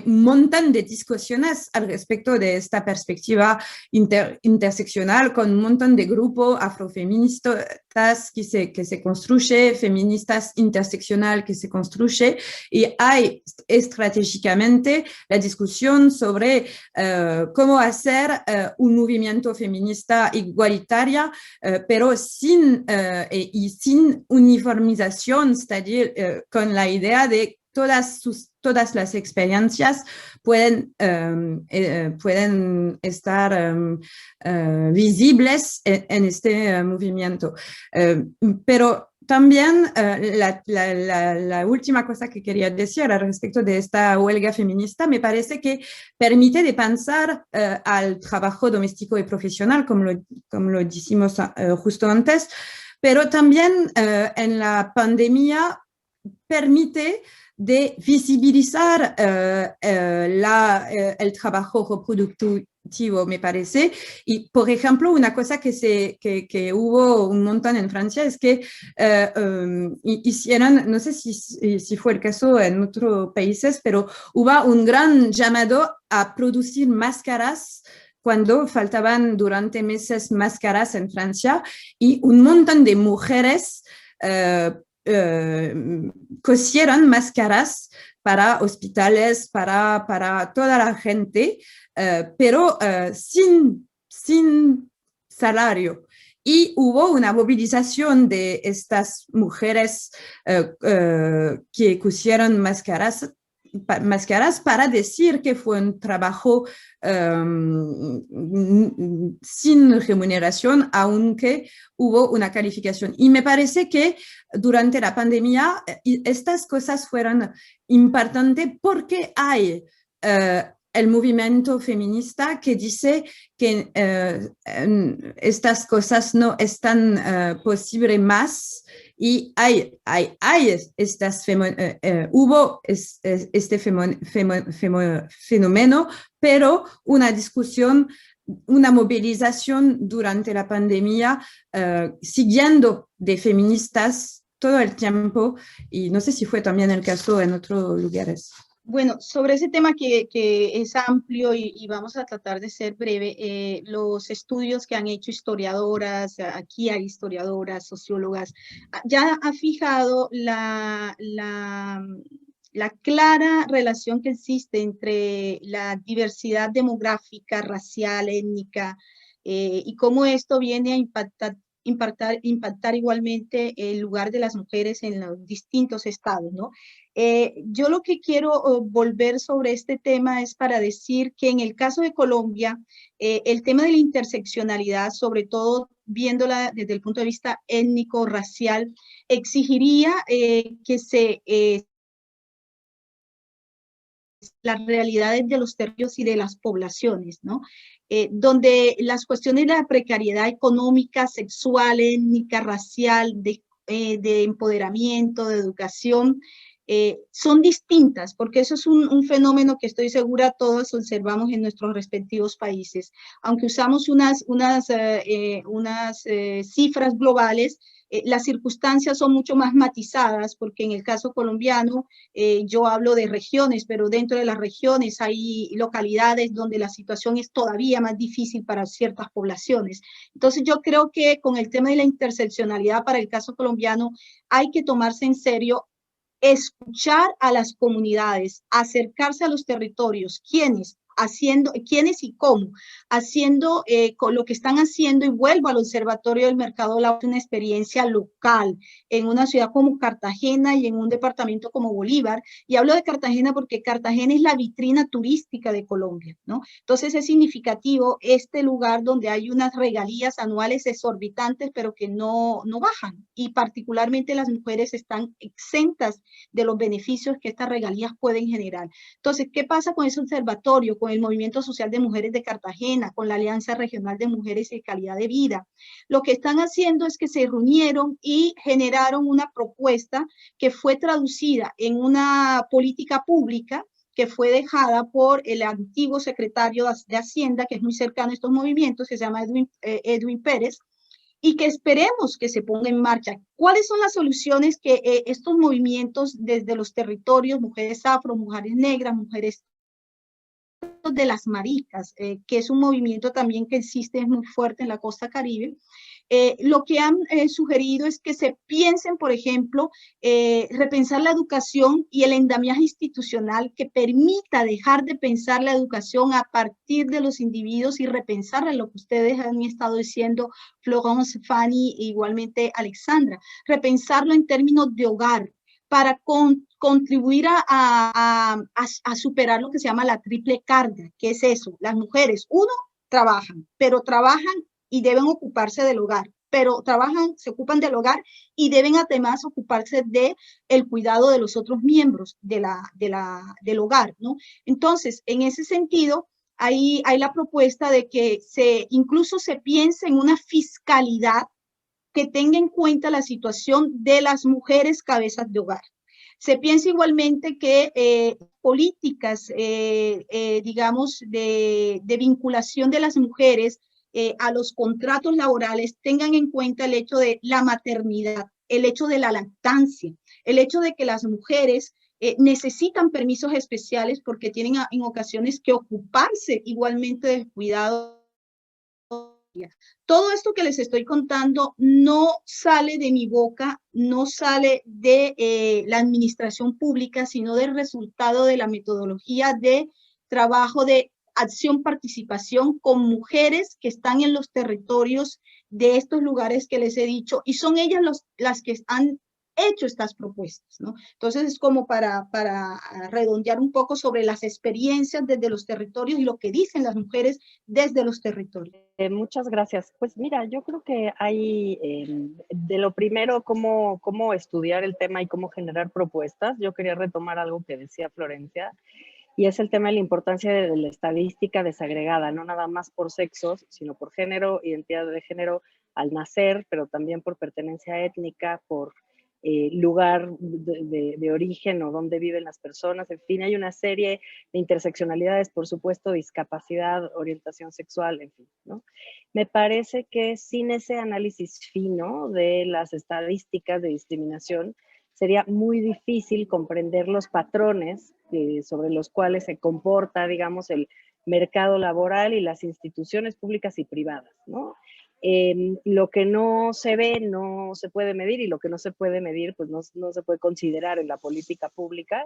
un montón de discusiones al respecto de esta perspectiva interseccional, con un montón de grupos afrofeministas que se construye, feministas interseccional que se construye, y hay estratégicamente la discusión sobre cómo hacer un movimiento feminista igualitario, pero sin uniformización, es decir, con la idea de todas las experiencias pueden estar visibles en este movimiento. Pero también la última cosa que quería decir al respecto de esta huelga feminista, me parece que permite de pensar al trabajo doméstico y profesional, como lo dijimos justo antes, pero también en la pandemia permite de visibilizar el trabajo reproductivo, me parece. Y, por ejemplo, una cosa que hubo un montón en Francia es que hicieron, no sé si fue el caso en otros países, pero hubo un gran llamado a producir máscaras cuando faltaban durante meses máscaras en Francia, y un montón de mujeres cosieron máscaras para hospitales, para toda la gente, pero sin salario. Y hubo una movilización de estas mujeres que cosieron máscaras para decir que fue un trabajo sin remuneración, aunque hubo una calificación. Y me parece que durante la pandemia estas cosas fueron importantes porque hay el movimiento feminista que dice que estas cosas no están posibles más, y hubo este fenómeno, pero una discusión, una movilización durante la pandemia, siguiendo de feministas todo el tiempo, y no sé si fue también el caso en otros lugares. Bueno, sobre ese tema que es amplio y vamos a tratar de ser breve, los estudios que han hecho historiadoras, aquí hay historiadoras, sociólogas, ya ha fijado la clara relación que existe entre la diversidad demográfica, racial, étnica, y cómo esto viene a impactar igualmente el lugar de las mujeres en los distintos estados, ¿no? Yo lo que quiero volver sobre este tema es para decir que en el caso de Colombia, el tema de la interseccionalidad, sobre todo viéndola desde el punto de vista étnico, racial, exigiría que las realidades de los territorios y de las poblaciones, ¿no? Donde las cuestiones de la precariedad económica, sexual, étnica, racial, de empoderamiento, de educación, son distintas, porque eso es un fenómeno que estoy segura todos observamos en nuestros respectivos países. Aunque usamos unas cifras globales, las circunstancias son mucho más matizadas, porque en el caso colombiano yo hablo de regiones, pero dentro de las regiones hay localidades donde la situación es todavía más difícil para ciertas poblaciones. Entonces yo creo que con el tema de la interseccionalidad para el caso colombiano hay que tomarse en serio, escuchar a las comunidades, acercarse a los territorios, quiénes y cómo, haciendo con lo que están haciendo, y vuelvo al Observatorio del Mercado Laboral, una experiencia local en una ciudad como Cartagena y en un departamento como Bolívar, y hablo de Cartagena porque Cartagena es la vitrina turística de Colombia, ¿no? Entonces es significativo este lugar donde hay unas regalías anuales exorbitantes, pero que no bajan, y particularmente las mujeres están exentas de los beneficios que estas regalías pueden generar. Entonces, ¿qué pasa con ese observatorio? con el Movimiento Social de Mujeres de Cartagena, con la Alianza Regional de Mujeres y Calidad de Vida. Lo que están haciendo es que se reunieron y generaron una propuesta que fue traducida en una política pública que fue dejada por el antiguo secretario de Hacienda, que es muy cercano a estos movimientos, que se llama Edwin Pérez, y que esperemos que se ponga en marcha. ¿Cuáles son las soluciones que estos movimientos desde los territorios, mujeres afro, mujeres negras, mujeres de las maricas, que es un movimiento también que existe, es muy fuerte en la costa Caribe, lo que han sugerido es que se piensen, por ejemplo, repensar la educación y el andamiaje institucional que permita dejar de pensar la educación a partir de los individuos y repensar lo que ustedes han estado diciendo, Florence, Fanny e igualmente Alexandra, repensarlo en términos de hogar, para contribuir a superar lo que se llama la triple carga, que es eso, las mujeres, uno, trabajan, pero trabajan y deben ocuparse del hogar, pero trabajan, se ocupan del hogar y deben además ocuparse del cuidado de los otros miembros del hogar, ¿no? Entonces, en ese sentido, hay la propuesta de que incluso se piense en una fiscalidad que tenga en cuenta la situación de las mujeres cabezas de hogar. Se piensa igualmente que políticas, digamos, de vinculación de las mujeres a los contratos laborales tengan en cuenta el hecho de la maternidad, el hecho de la lactancia, el hecho de que las mujeres necesitan permisos especiales porque tienen en ocasiones que ocuparse igualmente del cuidado. Todo esto que les estoy contando no sale de mi boca, no sale de la administración pública, sino del resultado de la metodología de trabajo de acción-participación con mujeres que están en los territorios de estos lugares que les he dicho, y son ellas las que han hecho estas propuestas, ¿no? Entonces es como para redondear un poco sobre las experiencias desde los territorios y lo que dicen las mujeres desde los territorios. Muchas gracias. Pues mira, yo creo que hay de lo primero cómo estudiar el tema y cómo generar propuestas. Yo quería retomar algo que decía Florencia, y es el tema de la importancia de la estadística desagregada, no nada más por sexos, sino por género, identidad de género al nacer, pero también por pertenencia étnica, por lugar de origen o dónde viven las personas. En fin, hay una serie de interseccionalidades, por supuesto, discapacidad, orientación sexual, en fin, ¿no? Me parece que sin ese análisis fino de las estadísticas de discriminación, sería muy difícil comprender los patrones sobre los cuales se comporta, digamos, el mercado laboral y las instituciones públicas y privadas, ¿no? Lo que no se ve no se puede medir, y lo que no se puede medir pues no se puede considerar en la política pública,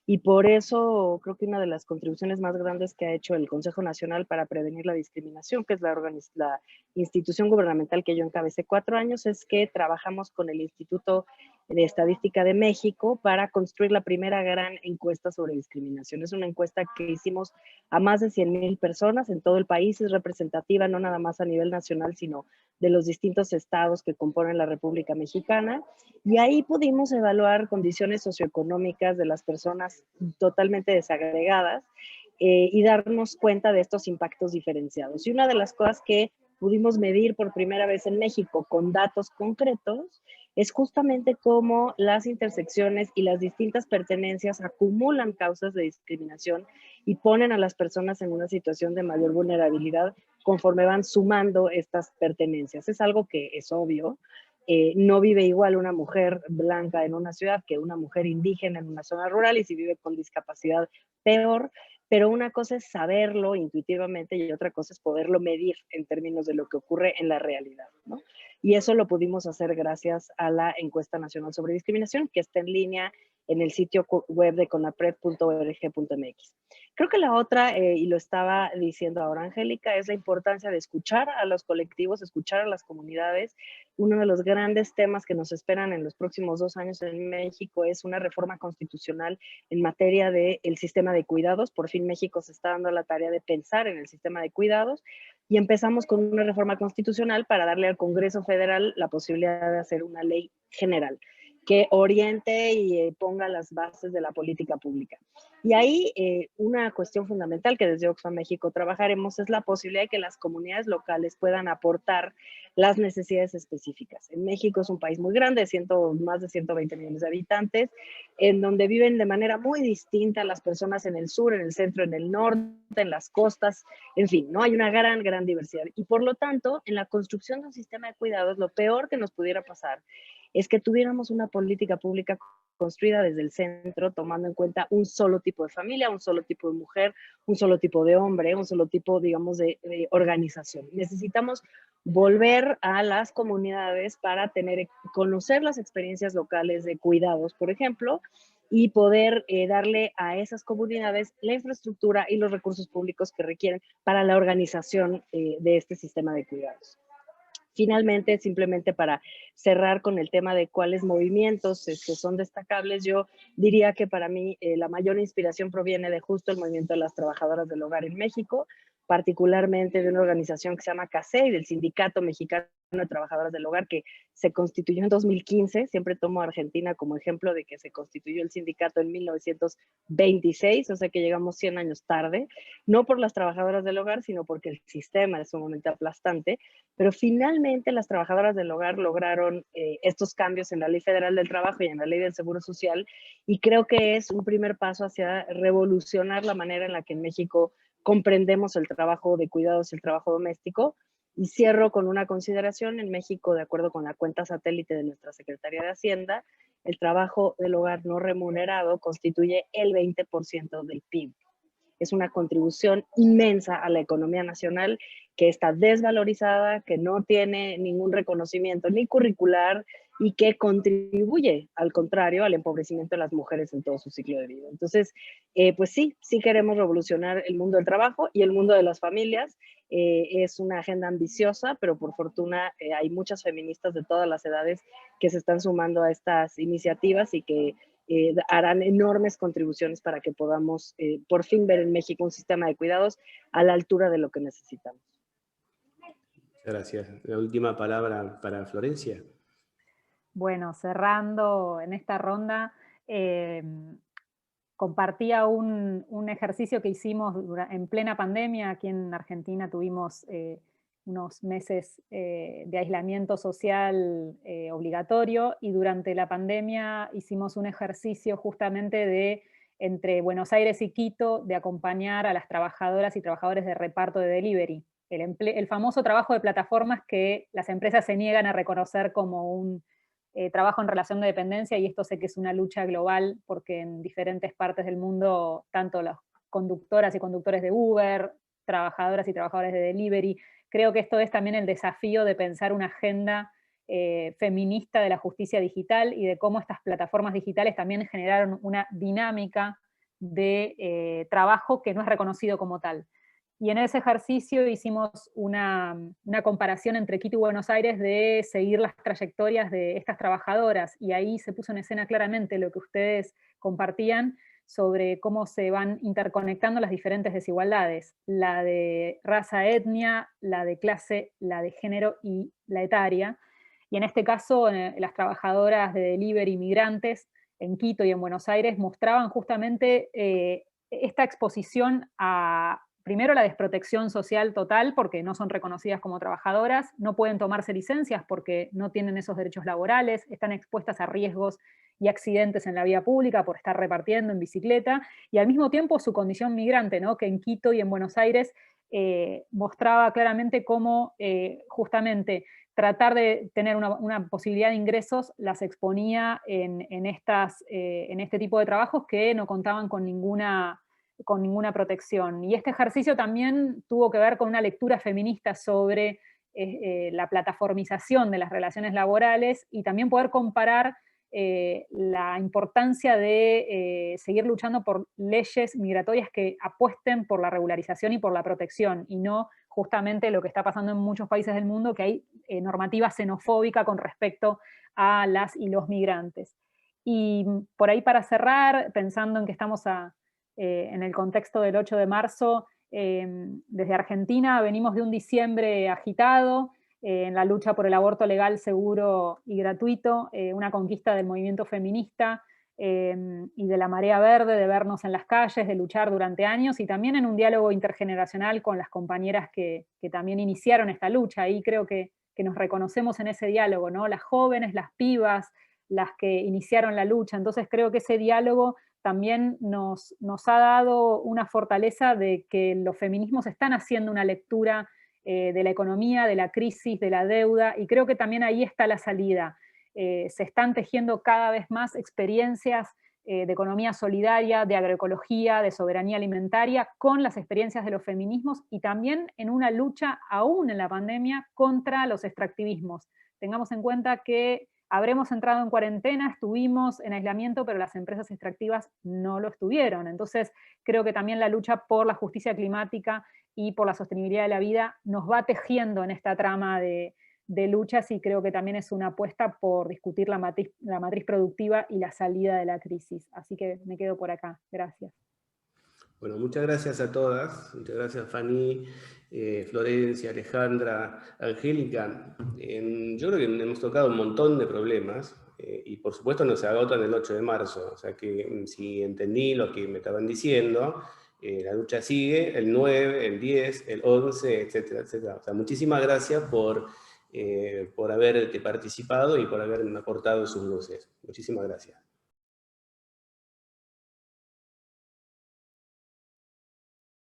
y por eso creo que una de las contribuciones más grandes que ha hecho el Consejo Nacional para Prevenir la Discriminación, que es la institución gubernamental que yo encabecé 4 años, es que trabajamos con el Instituto de Estadística de México para construir la primera gran encuesta sobre discriminación. Es una encuesta que hicimos a más de 100,000 personas en todo el país, es representativa no nada más a nivel nacional, sino de los distintos estados que componen la República Mexicana, y ahí pudimos evaluar condiciones socioeconómicas de las personas totalmente desagregadas y darnos cuenta de estos impactos diferenciados. Y una de las cosas que pudimos medir por primera vez en México con datos concretos es justamente cómo las intersecciones y las distintas pertenencias acumulan causas de discriminación y ponen a las personas en una situación de mayor vulnerabilidad conforme van sumando estas pertenencias. Es algo que es obvio. No vive igual una mujer blanca en una ciudad que una mujer indígena en una zona rural, y si vive con discapacidad, peor. Pero una cosa es saberlo intuitivamente y otra cosa es poderlo medir en términos de lo que ocurre en la realidad, ¿no? Y eso lo pudimos hacer gracias a la Encuesta Nacional sobre Discriminación, que está en línea en el sitio web de conapred.org.mx. Creo que la otra, y lo estaba diciendo ahora Angélica, es la importancia de escuchar a los colectivos, escuchar a las comunidades. Uno de los grandes temas que nos esperan en los próximos 2 años en México es una reforma constitucional en materia del sistema de cuidados. Por fin México se está dando la tarea de pensar en el sistema de cuidados, y empezamos con una reforma constitucional para darle al Congreso Federal la posibilidad de hacer una ley general. que oriente y ponga las bases de la política pública. Y ahí una cuestión fundamental que desde Oxfam México trabajaremos es la posibilidad de que las comunidades locales puedan aportar las necesidades específicas. En México es un país muy grande, más de 120 millones de habitantes, en donde viven de manera muy distinta las personas en el sur, en el centro, en el norte, en las costas, en fin, ¿no? Hay una gran diversidad. Y por lo tanto, en la construcción de un sistema de cuidados, lo peor que nos pudiera pasar es que tuviéramos una política pública construida desde el centro, tomando en cuenta un solo tipo de familia, un solo tipo de mujer, un solo tipo de hombre, un solo tipo, digamos, de organización. Necesitamos volver a las comunidades para conocer las experiencias locales de cuidados, por ejemplo, y poder darle a esas comunidades la infraestructura y los recursos públicos que requieren para la organización de este sistema de cuidados. Finalmente, simplemente para cerrar con el tema de cuáles movimientos son destacables, yo diría que para mí la mayor inspiración proviene de justo el movimiento de las trabajadoras del hogar en México, particularmente de una organización que se llama CASEI, del Sindicato Mexicano de Trabajadoras del Hogar, que se constituyó en 2015. Siempre tomo a Argentina como ejemplo de que se constituyó el sindicato en 1926, o sea que llegamos 100 años tarde, no por las trabajadoras del hogar, sino porque el sistema es sumamente aplastante. Pero finalmente las trabajadoras del hogar lograron estos cambios en la Ley Federal del Trabajo y en la Ley del Seguro Social, y creo que es un primer paso hacia revolucionar la manera en la que en México comprendemos el trabajo de cuidados y el trabajo doméstico. Y cierro con una consideración. En México, de acuerdo con la cuenta satélite de nuestra Secretaría de Hacienda, el trabajo del hogar no remunerado constituye el 20% del PIB. Es una contribución inmensa a la economía nacional que está desvalorizada, que no tiene ningún reconocimiento ni curricular y que contribuye, al contrario, al empobrecimiento de las mujeres en todo su ciclo de vida. Entonces, pues sí queremos revolucionar el mundo del trabajo y el mundo de las familias. Es una agenda ambiciosa, pero por fortuna hay muchas feministas de todas las edades que se están sumando a estas iniciativas y que harán enormes contribuciones para que podamos por fin ver en México un sistema de cuidados a la altura de lo que necesitamos. Gracias. La última palabra para Florencia. Bueno, cerrando en esta ronda, compartía un ejercicio que hicimos en plena pandemia. Aquí en Argentina tuvimos unos meses de aislamiento social obligatorio, y durante la pandemia hicimos un ejercicio justamente entre Buenos Aires y Quito, de acompañar a las trabajadoras y trabajadores de reparto de delivery. El famoso trabajo de plataformas que las empresas se niegan a reconocer como un trabajo en relación de dependencia, y esto sé que es una lucha global, porque en diferentes partes del mundo, tanto las conductoras y conductores de Uber, trabajadoras y trabajadores de delivery, creo que esto es también el desafío de pensar una agenda feminista de la justicia digital, y de cómo estas plataformas digitales también generaron una dinámica de trabajo que no es reconocido como tal. Y en ese ejercicio hicimos una comparación entre Quito y Buenos Aires de seguir las trayectorias de estas trabajadoras, y ahí se puso en escena claramente lo que ustedes compartían sobre cómo se van interconectando las diferentes desigualdades: la de raza, etnia, la de clase, la de género y la etaria. Y en este caso, las trabajadoras de delivery migrantes en Quito y en Buenos Aires mostraban justamente esta exposición a, primero, la desprotección social total, porque no son reconocidas como trabajadoras, no pueden tomarse licencias porque no tienen esos derechos laborales, están expuestas a riesgos y accidentes en la vía pública por estar repartiendo en bicicleta, y al mismo tiempo su condición migrante, ¿no? Que en Quito y en Buenos Aires mostraba claramente cómo justamente tratar de tener una posibilidad de ingresos las exponía en este tipo de trabajos que no contaban con ninguna protección. Y este ejercicio también tuvo que ver con una lectura feminista sobre la plataformización de las relaciones laborales, y también poder comparar la importancia de seguir luchando por leyes migratorias que apuesten por la regularización y por la protección, y no justamente lo que está pasando en muchos países del mundo, que hay normativa xenofóbica con respecto a las y los migrantes. Y por ahí, para cerrar, pensando en que estamos en el contexto del 8 de marzo, desde Argentina venimos de un diciembre agitado, en la lucha por el aborto legal, seguro y gratuito, una conquista del movimiento feminista y de la marea verde, de vernos en las calles, de luchar durante años, y también en un diálogo intergeneracional con las compañeras que también iniciaron esta lucha. Y creo que nos reconocemos en ese diálogo, ¿no? Las jóvenes, las pibas, las que iniciaron la lucha. Entonces creo que ese diálogo también nos ha dado una fortaleza de que los feminismos están haciendo una lectura de la economía, de la crisis, de la deuda, y creo que también ahí está la salida. Se están tejiendo cada vez más experiencias de economía solidaria, de agroecología, de soberanía alimentaria, con las experiencias de los feminismos, y también en una lucha, aún en la pandemia, contra los extractivismos. Tengamos en cuenta que habremos entrado en cuarentena, estuvimos en aislamiento, pero las empresas extractivas no lo estuvieron. Entonces, creo que también la lucha por la justicia climática y por la sostenibilidad de la vida nos va tejiendo en esta trama de luchas, y creo que también es una apuesta por discutir la matriz productiva y la salida de la crisis. Así que me quedo por acá. Gracias. Bueno, muchas gracias a todas. Muchas gracias, Fanny, Florencia, Alejandra, Angélica. Yo creo que hemos tocado un montón de problemas y por supuesto no se agotan el 8 de marzo. O sea que si entendí lo que me estaban diciendo, la lucha sigue el 9, el 10, el 11, etcétera, etcétera. O sea, muchísimas gracias por haber participado y por haberme aportado sus luces. Muchísimas gracias.